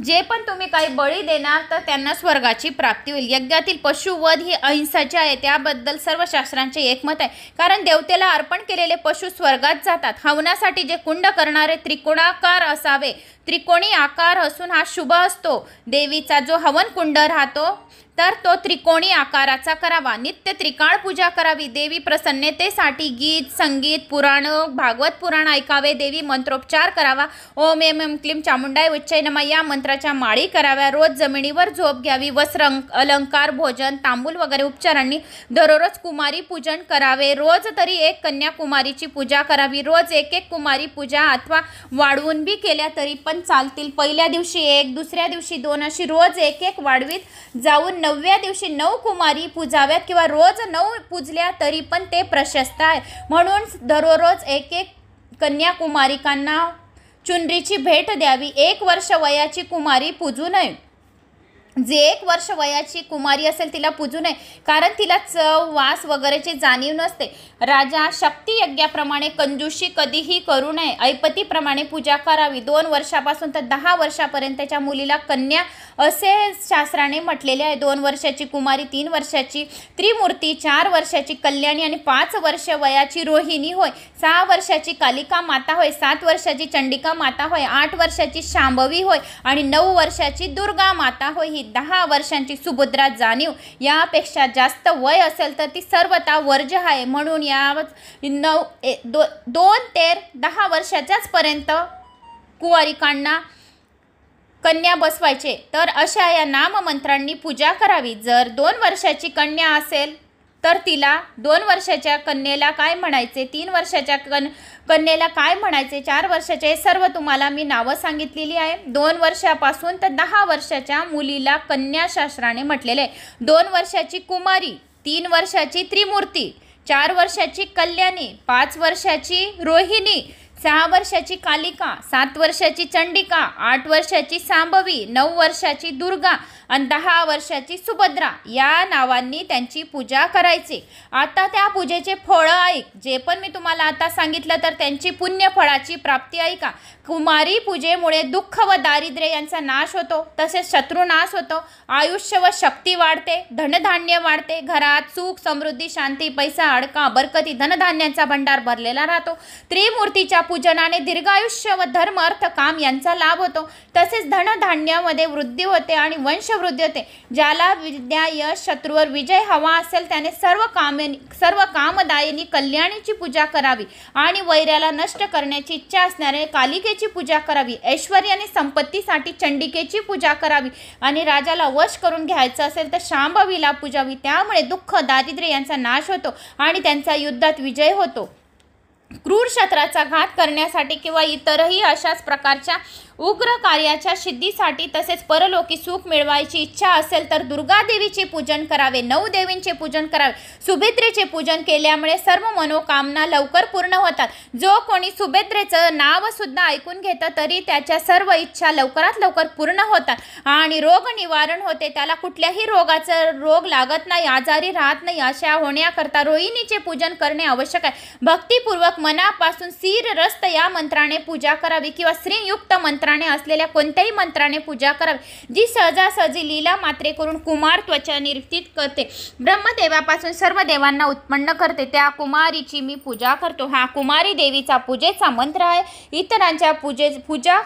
जे पण तुम्ही काही बळी देणार तर त्यांना स्वर्गाची प्राप्ती होईल. यज्ञातील पशुवध ही अहिंसाचे आहे त्याबद्दल सर्व शास्त्रांचे एकमत आहे. कारण देवतेला अर्पण केलेले पशु स्वर्गात जातात. हवनासाठी जे कुंड करणारे त्रिकोणाकार असावे. त्रिकोणी आकार असून हा शुभ असतो. देवीचा जो हवन कुंड राहतो तर तो त्रिकोणी आकाराचा करावा. नित्य त्रिकाळ पूजा करावी. देवी प्रसन्नतेसाठी गीत, संगीत, पुराण, भागवत पुराण ऐकावे. देवी मंत्रोपचार करावा. ओम ऐं ऐं क्लीं चामुंडाय उच्चै नमः या मंत्राच्या माळी कराव्या. रोज जमिनीवर झोप घ्यावी. वस्त्र, अलंकार, भोजन, तांबूल वगैरे उपचारांनी दररोज कुमारी पूजन करावे. रोज तरी 1 कन्याकुमारीची पूजा करावी. रोज 1 कुमारी पूजा अथवा वाढवून बी केल्या तरी पण चालतील. पहिल्या दिवशी 1, दुसऱ्या दिवशी 2 अशी रोज 1 वाढवीत जाऊन 9व्या दिवशी 9 कुमारी पूजाव्यात किंवा रोज 9 पूजल्या तरी पण ते प्रशस्त आहे. म्हणून दररोज 1 कन्याकुमारिकांना चुनरीची भेट द्यावी. 1 वर्ष वयाची कुमारी पूजू नये. जे 1 वर्ष वयाची कुमारी असेल तिला पूजू नये, कारण तिला चव, वास वगैरेची जाणीव नसते. राजा शक्ती यज्ञाप्रमाणे कंजूशी कधीही करू नये. ऐपतीप्रमाणे पूजा करावी. 2 वर्षापासून तर 10 वर्षापर्यंतच्या मुलीला कन्या असे शास्त्राने म्हटलेले आहे. 2 वर्षाची कुमारी, 3 वर्षाची त्रिमूर्ती, 4 वर्षाची कल्याणी आणि 5 वर्ष वयाची रोहिणी होय. 6 वर्षाची कालिका माता होय. 7 वर्षाची चंडिका माता होय. 8 वर्षाची शांभवी होय आणि 9 वर्षाची दुर्गा माता होय. ही 10 वर्षांची सुभद्रा जाणीव. यापेक्षा जास्त वय असेल तर ती सर्वथा वर्ज्य आहे. म्हणून या 2 ते 10 वर्षाच्याच पर्यंत कुवारिकांना कन्या बसवायचे. तर अशा या नाममंत्रांनी पूजा करावी. जर 2 वर्षाची कन्या असेल तर तिला 2 वर्षाच्या कन्येला काय म्हणायचे, 3 वर्षाच्या कन्येला काय म्हणायचे, 4 वर्षाचे, हे सर्व तुम्हाला मी नावं सांगितलेली आहे. 2 वर्षापासून तर 10 वर्षाच्या मुलीला कन्याशास्त्राने म्हटलेले आहे. 2 वर्षाची कुमारी, 3 वर्षाची त्रिमूर्ती, 4 वर्षाची कल्याणी, 5 वर्षाची रोहिणी, 6 वर्षाची कालिका, 7 वर्षाची चंडिका, 8 वर्षाची सांभवी, 9 वर्षाची दुर्गा आणि 10 वर्षाची सुभद्रा या नावांनी त्यांची पूजा करायची. आता त्या पूजेचे फळं ऐक. जे पण मी तुम्हाला आता सांगितलं तर त्यांची पुण्यफळाची प्राप्ती ऐका. कुमारी पूजेमुळे दुःख व दारिद्र्य यांचा नाश होतो, तसेच शत्रुनाश होतो, आयुष्य व शक्ती वाढते, धनधान्य वाढते, घरात सुख समृद्धी शांती पैसा अडका बरकती धनधान्यांचा भंडार भरलेला राहतो. त्रिमूर्तीच्या पूजनाने दीर्घायुष्य व धर्म अर्थ काम यांचा लाभ होतो, तसेच धनधान्यामध्ये वृद्धी होते आणि वंशवृद्धी होते. ज्याला विद्या यश शत्रूवर विजय हवा असेल त्याने सर्व कामदायिनी कल्याणीची पूजा करावी आणि वैऱ्याला नष्ट करण्याची इच्छा असणारे कालिकेची पूजा करावी. ऐश्वर्य आणि संपत्तीसाठी चंडिकेची पूजा करावी आणि राजाला वश करून घ्यायचं असेल तर शांभवीला पूजावी. त्यामुळे दुःख दारिद्र्य यांचा नाश होतो आणि त्यांचा युद्धात विजय होतो. क्रूर शस्त्राचा घात करण्यासाठी किंवा इतरही अशाच प्रकारच्या उग्र कार्याच्या सिद्धीसाठी तसेच परलोकी सुख मिळवायची इच्छा असेल तर दुर्गा देवीचे पूजन करावे, 9 देवींचे पूजन करावे. सुभद्रेचे पूजन केल्यामुळे सर्व मनोकामना लवकर पूर्ण होतात. जो कोणी सुभद्रेचं नाव सुद्धा ऐकून घेतं तरी त्याच्या सर्व इच्छा लवकरात लवकर पूर्ण होतात आणि रोग निवारण होते. त्याला कुठल्याही रोग लागत नाही, आजारी राहत नाही. अशा होण्याकरता रोहिणीचे पूजन करणे आवश्यक आहे. भक्तिपूर्वक मनापासून रस्त या मंत्राने पूजा करावी किंवा श्रीयुक्त मंत्राने असलेल्या कोणत्याही मंत्राने पूजा करावी. जी सहजासहजी लीला मात्रे करून कुमार त्वचा निर्थित करते, ब्रह्मदेवापासून सर्व देवांना उत्पन्न करते, त्या कुमारीची मी पूजा करतो. हा कुमारी देवीचा पूजेचा मंत्र आहे. इतरांच्या पूजा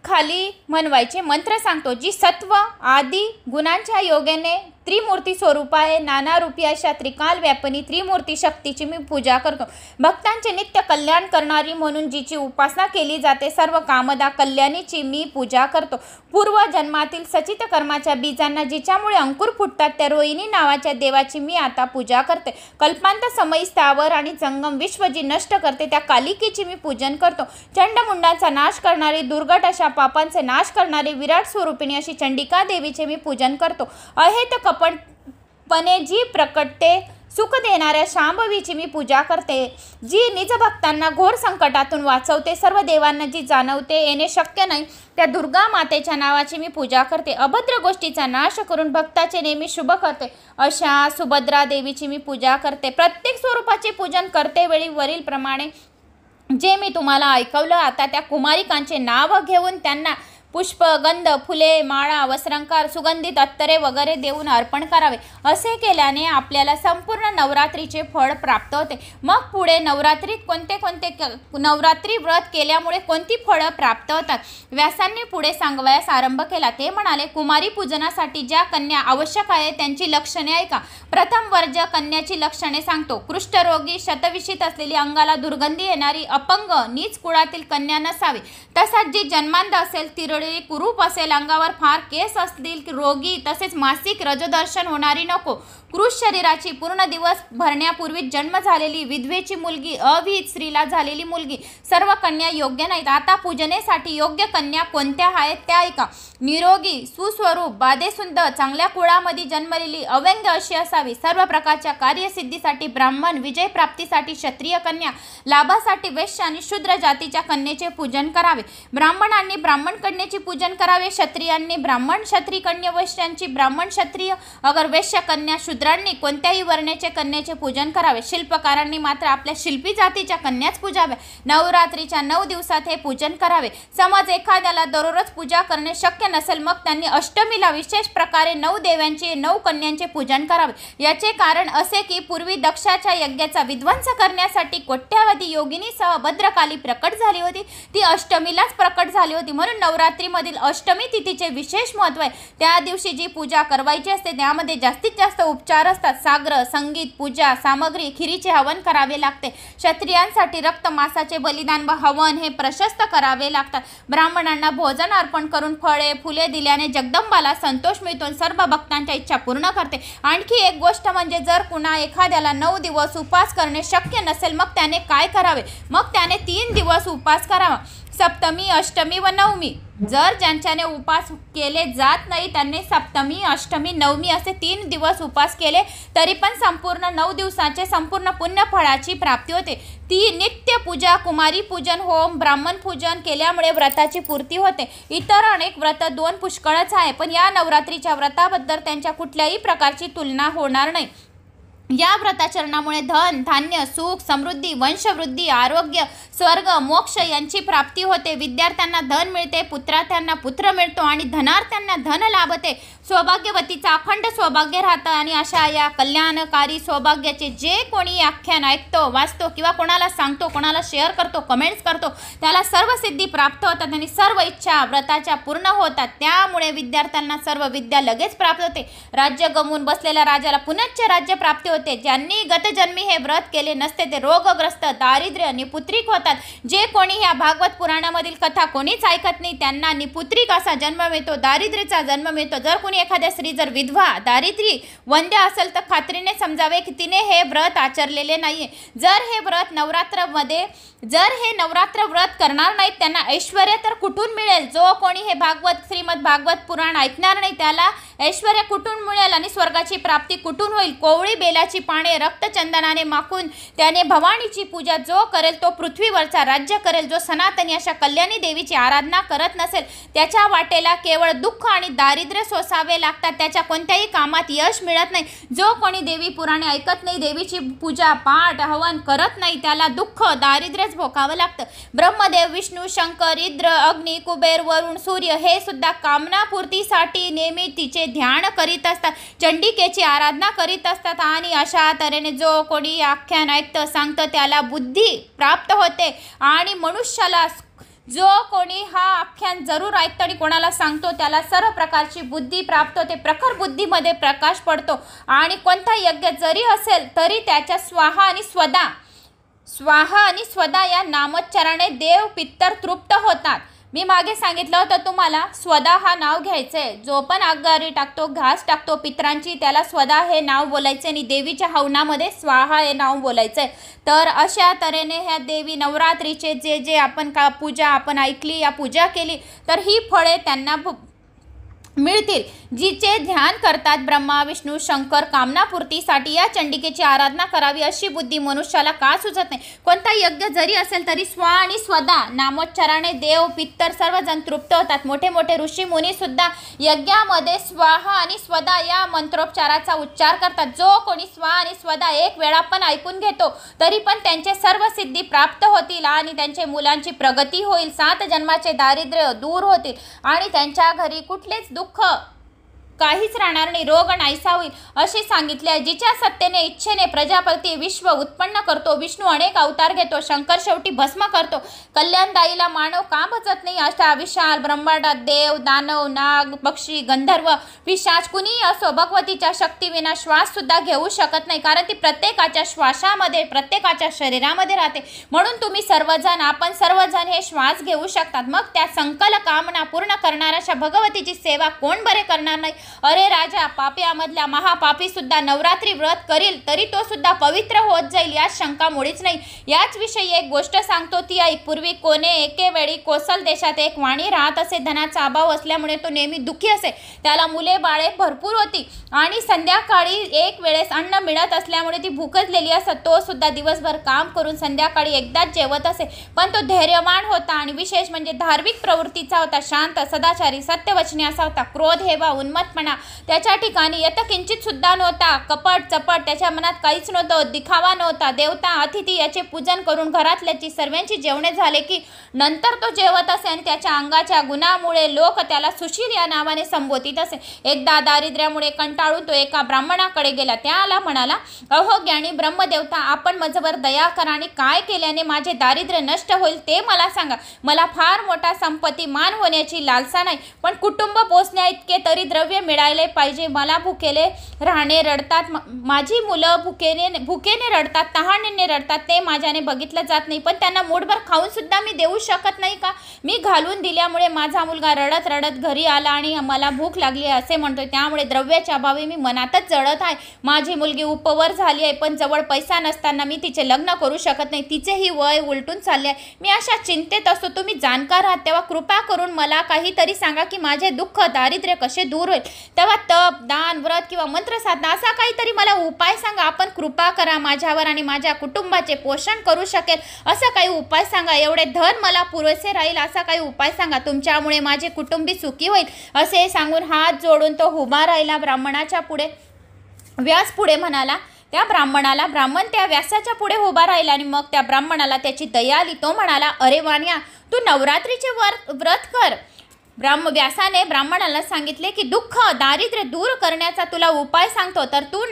खाली म्हणवायचे मंत्र सांगतो. जी सत्व आदी गुणांच्या योगाने त्रिमूर्ती स्वरूप आहे, नाना रूपी अशा त्रिकाल व्यापनी त्रिमूर्ती शक्तीची मी पूजा करतो. भक्तांचे नित्य कल्याण करणारी म्हणून जिची उपासना केली जाते, सर्व कामदा कल्याणीची मी पूजा करतो. पूर्व जन्मातील सचित कर्माच्या बीजांना जिच्यामुळे अंकुर फुटतात त्या रोहिणी नावाच्या देवाची मी आता पूजा करते. कल्पांत समयी स्थावर आणि जंगम विश्व जी नष्ट करते त्या कालिकेची मी पूजन करतो. चंडमुंडांचा नाश करणारी, दुर्गट अशा पापांचे नाश करणारी विराट स्वरूपिणी अशी चंडिका देवीचे मी पूजन करतो. अहेत कपटपणे जी प्रकटते सुख देणाऱ्या शांभवीची मी पूजा करते. जी निज भक्तांना घोर संकटातून वाचवते, सर्व देवांना जी जाणवते येणे शक्य नाही त्या दुर्गा मातेच्या नावाची मी पूजा करते. अभद्र गोष्टीचा नाश करून भक्ताचे नेहमी शुभ करते अशा सुभद्रा देवीची मी पूजा करते. प्रत्येक स्वरूपाचे पूजन करते वेळी वरील प्रमाणे जे मी तुम्हाला ऐकवलं आता त्या कुमारिकांचे नाव घेऊन त्यांना पुष्प गंध फुले माळा वस्त्रांकार सुगंधित अत्तरे वगैरे देऊन अर्पण करावे. असे केल्याने आपल्याला संपूर्ण नवरात्रीचे फळ प्राप्त होते. मग पुढे नवरात्रीत कोणते नवरात्री व्रत केल्यामुळे कोणती फळं प्राप्त होतात व्यासांनी पुढे सांगवयास आरंभ केला. ते म्हणाले, कुमारी पूजनासाठी ज्या कन्या आवश्यक आहे त्यांची लक्षणे ऐका. प्रथम वर्ज कन्याची लक्षणे सांगतो. कुष्ठरोगी शतविषित असलेली अंगाला दुर्गंधी येणारी अपंग नीच कुळातील कन्या नसावी. तसाच जी जन्मांध असेल तिरडी कुरूप असेल अंगावर फार केस असतील रोगी तसेच मासिक रजदर्शन होणारी नको. पुरुष शरीराची पूर्ण दिवस भरण्यापूर्वी जन्म झालेली विधवेची मुलगी अविहित स्त्रीला झालेली मुलगी सर्व कन्या योग्य नाहीत. आता पूजनेसाठी योग्य कन्या कोणत्या आहेत त्या ऐका. निरोगी सुस्वरूप बाधेसुंद चांगल्या कुळामध्ये जन्मलेली अव्यंग अशी असावी. सर्व प्रकारच्या कार्यसिद्धीसाठी ब्राह्मण, विजय प्राप्तीसाठी क्षत्रिय कन्या, लाभासाठी वैश्य आणि शूद्र जातीच्या कन्येचे पूजन करावे. ब्राह्मणांनी ब्राह्मण कन्येचे पूजन करावे. क्षत्रियांनी ब्राह्मण क्षत्रिय कन्या, वैश्यांची ब्राह्मण क्षत्रिय अगर वैश्य कन्या, शूद्रांनी कोणत्याही वर्णाचे कन्याचे पूजन करावे. शिल्पकारांनी मात्र आपल्या शिल्पी जातीच्या कन्याच पूजाव्या. नवरात्रीच्या 9 दिवसात हे पूजन करावे. समज एखाद्याला दररोज पूजा करणे शक्य नसेल मग त्यांनी अष्टमीला विशेष प्रकारे 9 देव्यांचे 9 कन्यांचे पूजन करावे. याचे कारण असे की पूर्वी दक्षाच्या यज्ञाचा विध्वंस करण्यासाठी कोट्यावधी योगिनीसह भद्रकाली प्रकट झाली होती. ती अष्टमीलाच प्रकट झाली होती. म्हणून नवरात्री नवरात्रीमधील अष्टमी तिथीचे विशेष महत्त्व आहे. त्या दिवशी जी पूजा करवायची असते त्यामध्ये जास्तीत जास्त उपचार असतात. साग्र, संगीत, पूजा सामग्री, खिरीचे हवन करावे लागते. क्षत्रियांसाठी रक्त मासाचे बलिदान व हवन हे प्रशस्त करावे लागतात. ब्राह्मणांना भोजन अर्पण करून फळे फुले दिल्याने जगदंबाला संतोष मिळतो, सर्व भक्तांच्या इच्छा पूर्ण करते. आणखी एक गोष्ट म्हणजे जर कुणा एखाद्याला 9 दिवस उपवास करणे शक्य नसेल मग त्याने काय करावे? मग त्याने 3 दिवस उपवास करावा. सप्तमी, अष्टमी व नवमी. जर ज्यांच्याने उपवास केले जात नाही त्यांनी सप्तमी, अष्टमी, नवमी असे 3 दिवस उपवास केले तरी पण संपूर्ण 9 दिवसाचे संपूर्ण पुण्य फळाची प्राप्ती होते. ती नित्य पूजा, कुमारी पूजन, होम, ब्राह्मण पूजन केल्यामुळे व्रताची पूर्ती होते. इतर अनेक व्रत 2 पुष्कळच आहे, पण या नवरात्रीच्या व्रताबद्दल त्यांच्या कुठल्याही प्रकारची तुलना होणार नाही. या व्रताचरणामुळे धन, धान्य, सुख, समृद्धी, वंशवृद्धी, आरोग्य, स्वर्ग, मोक्ष यांची प्राप्ती होते. विद्यार्थ्यांना धन मिळते, पुत्रार्थ्यांना पुत्र मिळतो आणि धनार्थ्यांना धन लाभते. सौभाग्यवतीचा अखंड सौभाग्य राहतं आणि अशा या कल्याणकारी सौभाग्याचे जे कोणी आख्यान ऐकतो, वाचतो किंवा कोणाला सांगतो, कोणाला शेअर करतो, कमेंट्स करतो त्याला सर्व सिद्धी प्राप्त होतात आणि सर्व इच्छा व्रताच्या पूर्ण होतात. त्यामुळे विद्यार्थ्यांना सर्व विद्या लगेच प्राप्त होते. राज्य गमवून बसलेल्या राजाला पुनश्च राज्य प्राप्ती होते. ज्यांनी गतजन्मी हे व्रत केले नसते ते रोगग्रस्त, दारिद्र्य, निपुत्रिक होतात. जे कोणी ह्या भागवत पुराणामधील कथा कोणीच ऐकत नाही त्यांना निपुत्रिक असा जन्म मिळतो, दारिद्र्याचा जन्म मिळतो. जर कोणी एखाद्या स्त्री जर विधवा, दारिद्र्य, वंद्य असेल तर खात्रीने समजावे की तिने हे व्रत आचरलेले नाहीये. जर हे नवरात्र व्रत करणार नाहीत त्यांना ऐश्वर्य तर कुठून मिळेल? जो कोणी हे श्रीमद भागवत पुराण ऐकणार नाही त्याला ऐश्वर्य कुठून मिळेल आणि स्वर्गाची प्राप्ती कुठून होईल? कोवळी बेलाची पाने रक्तचंदनाने माखून त्याने भवानीची पूजा जो करेल तो पृथ्वीवरचा राज्य करेल. जो सनातनी अशा कल्याणी देवीची आराधना करत नसेल त्याच्या वाटेला केवळ दुःख आणि दारिद्र्य सोसावे लागतात. त्याच्या कोणत्याही कामात यश मिळत नाही. जो कोणी देवी पुराणे ऐकत नाही, देवीची पूजा पाठ हवन करत नाही त्याला दुःख, दारिद्र्यच भोगावं लागतं. ब्रह्मदेव, विष्णू, शंकर, इंद्र, अग्नी, कुबेर, वरुण, सूर्य हे सुद्धा कामनापूर्तीसाठी नेहमी तिचे ध्यान करीत असतात, चंडिकेची आराधना करीत असतात. आणि अशा तऱ्हेने जो कोणी आख्यान ऐकतं, सांगतं त्याला बुद्धी प्राप्त होते. आणि मनुष्याला जो कोणी हा आख्यान जरूर ऐकतो आणि कोणाला सांगतो त्याला सर्व प्रकारची बुद्धी प्राप्त होते. प्रखर बुद्धीमध्ये प्रकाश पडतो आणि कोणता यज्ञ जरी असेल तरी त्याच्या स्वाहा आणि स्वदा या नामोच्चाराने देव पितर तृप्त होतात. मी मागे सांगितलं होतं तुम्हाला स्वदा हा नाव घ्यायचं आहे. जो पण आगगारी टाकतो, घास टाकतो पितरांची त्याला स्वदा हे नाव बोलायचं आणि देवीच्या हवनामध्ये स्वाहा हे नाव बोलायचं आहे. तर अशा तऱ्हेने ह्या देवी नवरात्रीचे जे आपण पूजा आपण ऐकली, या पूजा केली तर ही फळे त्यांना मिळतील. जिचे ध्यान करतात ब्रह्मा, विष्णू, शंकर कामनापूर्तीसाठी या चंडिकेची आराधना करावी अशी बुद्धी मनुष्याला का सुचत नाही? कोणता यज्ञ जरी असेल तरी स्वा आणि स्वदा नामोच्चाराने देव पितर सर्वजण तृप्त होतात. मोठे मोठे ऋषी मुनी सुद्धा यज्ञामध्ये स्वाहा आणि स्वदा या मंत्रोच्चाराचा उच्चार करतात. जो कोणी स्वा आणि स्वदा एक वेळा पण ऐकून घेतो तरी पण त्यांचे सर्व सिद्धी प्राप्त होतील आणि त्यांच्या मुलांची प्रगती होईल. 7 जन्माचे दारिद्र्य दूर होतील आणि त्यांच्या घरी कुठलेच दुःख काहीच राहणार नाही, रोग नाहीसा होईल असे सांगितले आहे. जिच्या सत्तेने इच्छेने प्रजापती विश्व उत्पन्न करतो, विष्णू अनेक अवतार घेतो, शंकर शेवटी भस्म करतो. कल्याणदायीला मानव का भजत नाही? अशा विशाल ब्रह्मांडात देव, दानव, नाग, पक्षी, गंधर्व, पिशाच कुणीही असो भगवतीच्या शक्तीविना श्वास सुद्धा घेऊ शकत नाही, कारण ती प्रत्येकाच्या श्वासामध्ये, प्रत्येकाच्या शरीरामध्ये राहते. म्हणून तुम्ही सर्वजण, आपण सर्वजण हे श्वास घेऊ शकतात. मग त्या संकल कामना पूर्ण करणाऱ्या भगवतीची सेवा कोण बरे करणार नाही? अरे राजा, पाप्यामधल्या महापापी सुद्धा नवरात्री व्रत करील तरी तो सुद्धा पवित्र होत जाईल यात शंका मुळीच नाही. याच विषयी एक गोष्ट सांगतो ती ऐक. पूर्वी कोणे एके वेळी कोसल देशात एक वाणी राहत असे. धनाचा अभाव असल्यामुळे तो नेहमी दुःखी असे. त्याला मुले बाळे भरपूर होती आणि संध्याकाळी एक वेळेस अन्न मिळत असल्यामुळे ती भूकजलेली असत. तो सुद्धा दिवसभर काम करून संध्याकाळी एकदाच जेवत असे. पण तो धैर्यवान होता आणि विशेष म्हणजे धार्मिक प्रवृत्तीचा होता. शांत, सदाचारी, सत्यवचनी असा होता. क्रोध, हेवा, उन्मत्त नकळतपणा त्याच्या ठिकाणी येतं किंचित सुद्धा नव्हता. कपट चपट त्याच्या मनात काहीच नव्हतं. दिखावा नव्हता. देवता अतिथी याचे पूजन करून घरातल्याची सर्वांची जेवणे झाले की नंतर तो जेवत असे आणि त्याच्या अंगाच्या गुणामुळे लोक त्याला सुशील या नावाने संबोधित असे. एकदा दारिद्र्यामुळे कंटाळून तो एका ब्राह्मणाकडे गेला. त्याला म्हणाला, अहो ज्ञानी ब्रह्मदेवता, आपण माझ्यावर दया करा आणि काय केल्याने माझे दारिद्र्य नष्ट होईल ते मला सांगा. मला फार मोठा संपत्ती मान होण्याची लालसा नाही, पण कुटुंब पोसण्या इतके तरी द्रव्य मिळाले पाहिजे. मला भुकेले राहणे रडतात, माझी मुलं भुकेने रडतात, तहानेने रडतात, ते माझ्याने बघितलं जात नाही, पण त्यांना मूठभर खाऊन सुद्धा मी देऊ शकत नाही का? मी घालून दिल्यामुळे माझा मुलगा रडत रडत घरी आला आणि मला भूक लागली असे म्हणतोय. त्यामुळे द्रव्याच्या अभावी मी मनातच जळत आहे. माझी मुलगी उपवर झाली आहे, पण जवळ पैसा नसताना मी तिचे लग्न करू शकत नाही. तिचेही वय उलटून चालले आहे. मी अशा चिंतेत असतो. तुम्ही जाणकार आहात, तेव्हा कृपा करून मला काहीतरी सांगा की माझे दुःख दारिद्र्य कसे दूर होईल. तेव्हा तप दान व्रत किंवा मंत्र साधना असा काहीतरी मला उपाय सांगा. आपण कृपा करा माझ्यावर आणि माझ्या कुटुंबाचे पोषण करू शकेल असं काही उपाय सांगा. एवढे धन मला पुरेसे राहील असा काही उपाय सांगा. तुमच्यामुळे माझे कुटुंबी सुखी होईल असे सांगून हात जोडून तो उभा राहिला ब्राह्मणाच्या पुढे. व्यास पुढे म्हणाला त्या ब्राह्मणाला. ब्राह्मण त्या व्यासाच्या पुढे उभा राहिला आणि मग त्या ब्राह्मणाला त्याची दया आली. तो म्हणाला, अरे वाण्या, तू नवरात्रीचे व्रत कर. व्यासाने ब्राह्मणाला सांगितले की दुःख दारिद्र्य दूर करण्याचा तुला उपाय सांगतो, तर तू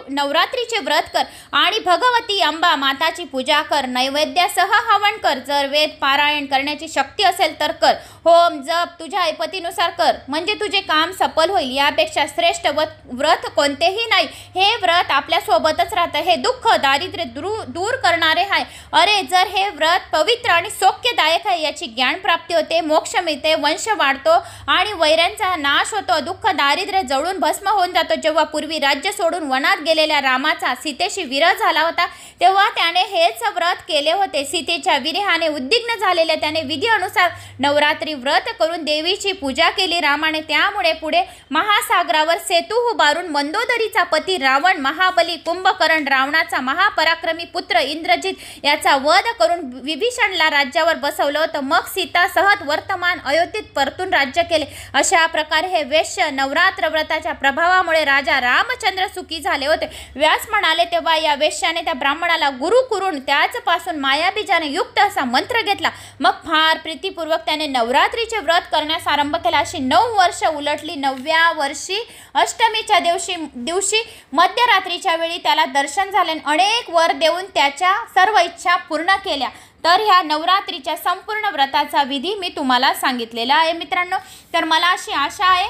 नवरात्रीचे व्रत कर आणि भगवती अंबा माताची पूजा कर. नैवेद्यासह हवन कर. जर वेद पारायण करण्याची शक्ती असेल तर कर. होम जप तुझ्या ऐपतीनुसार कर, म्हणजे तुझे काम सफल होईल. यापेक्षा श्रेष्ठ व्रत कोणतेही नाही. हे व्रत आपल्या सोबतच राहतं. हे दुःख दारिद्र्य दूर करणारे आहे. अरे, जर हे व्रत पवित्र आणि सौख्यदायक आहे, याची ज्ञान प्राप्ती होते, मोक्ष मिळते, वंश वाढतो आणि वैरांचा नाश होतो. दुःख दारिद्र्य जळून भस्म होऊन जातो. जेव्हा पूर्वी राज्य सोडून वनात गेलेल्या रामाचा सीतेशी विरह झाला होता, तेव्हा त्याने हेच व्रत केले होते. सीतेच्या विरहाने उद्विग्न झालेल्या त्याने विधी अनुसार नवरात्री व्रत करून देवीची पूजा केली. रामाने त्यामुळे पुढे महासागरावर सेतू उभारून मंदोदरीचा पती रावण, महाबली कुंभकर्ण, रावणाचा महापराक्रमी पुत्र इंद्रजित याचा वध करून विभीषणला राज्यावर बसवलं होतं. मग सीता सहज वर्तमान अयोध्येत परतून राज्य केले. अशा प्रकारे हे वैश्य नवरात्र व्रताच्या प्रभावामुळे राजा रामचंद्र सुखी झाले होते. व्यास म्हणाले तेव्हा या वैश्याने त्या ब्राह्मणाला गुरु करून त्याचपासून मायाबीजाने युक्त असा मंत्र घेतला. मग फार प्रीतीपूर्वक त्याने नवरात्रीचे व्रत करण्यास आरंभ केला. अशी 9 वर्ष उलटली. 9व्या वर्षी अष्टमीच्या दिवशी मध्यरात्रीच्या वेळी त्याला दर्शन झाले. अनेक वर देऊन त्याच्या सर्व इच्छा पूर्ण केल्या. तर ह्या नवरात्रीच्या संपूर्ण व्रताचा विधी मी तुम्हाला सांगितलेला आहे मित्रांनो. तर मला अशी आशा आहे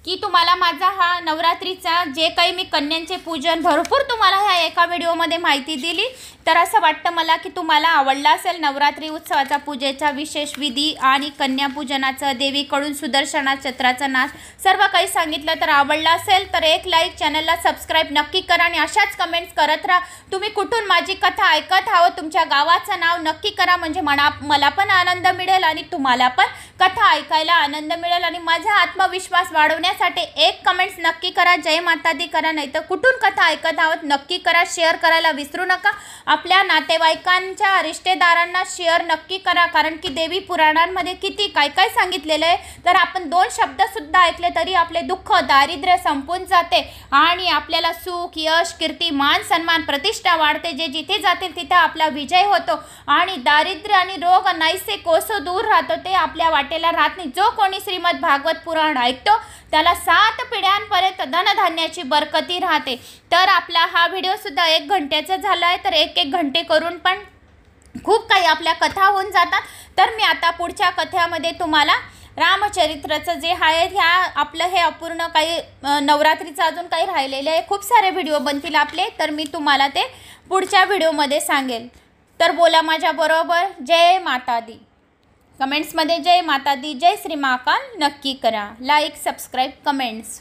की तुम्हाला माझा हा नवरात्रीचा जे काही मी कन्यांचे पूजन भरपूर तुम्हाला ह्या एका व्हिडिओमध्ये माहिती दिली, तर असं वाटतं मला की तुम्हाला आवडला असेल. नवरात्री उत्सवाचा पूजेचा विशेष विधी आणि कन्यापूजनाचं, देवीकडून सुदर्शना चक्राचा नाश सर्व काही सांगितलं तर आवडला असेल तर एक लाईक, चॅनलला सबस्क्राईब नक्की करा आणि अशाच कमेंट्स करत राहा. तुम्ही कुठून माझी कथा ऐकत आहोत, तुमच्या गावाचं नाव नक्की करा, म्हणजे मला पण आनंद मिळेल आणि तुम्हाला पण कथा ऐकायला आनंद मिळेल. आणि माझा आत्मविश्वास वाढवण्यासाठी एक कमेंट्स नक्की करा, जय माता दी करा, नाही तर कुठून कथा ऐकत आहोत नक्की करा. शेअर करायला विसरू नका. आपल्या नातेवाईकांच्या, रिश्तेदारांना शेअर नक्की करा, कारण की देवी पुराणांमध्ये किती काय काय सांगितलेलं आहे. तर आपण 2 शब्द सुद्धा ऐकले तरी आपले दुःख दारिद्र्य संपून जाते आणि आपल्याला सुख, यश, कीर्ती, मान, सन्मान, प्रतिष्ठा वाढते. जे जिथे जातील तिथे आपला विजय होतो आणि दारिद्र्य आणि रोग नाहीसे कोसो दूर राहतो, ते आपल्या वाटेला राहत नाही. जो कोणी श्रीमद भागवत पुराण ऐकतो त्याला 7 पिढ्यांपर्यंत धनधान्याची बरकती राहते. तर आपला हा व्हिडिओ सुद्धा 1 घंट्याचा झाला आहे, तर 1-1 घंटे करून पण खूप काही आपल्या कथा होऊन जातात. तर मी आता पुढच्या कथेमध्ये तुम्हाला रामचरित्राचं जे आहे, ह्या आपलं हे अपूर्ण काही नवरात्रीचं अजून काही राहिलेले आहे, खूप सारे व्हिडिओ बनतील आपले, तर मी तुम्हाला ते पुढच्या व्हिडिओमध्ये सांगेल. तर बोला माझ्याबरोबर जय माता दी. कमेंट्समध्ये जय माता दी, जय श्री महाकाल नक्की करा. Like, subscribe, comments.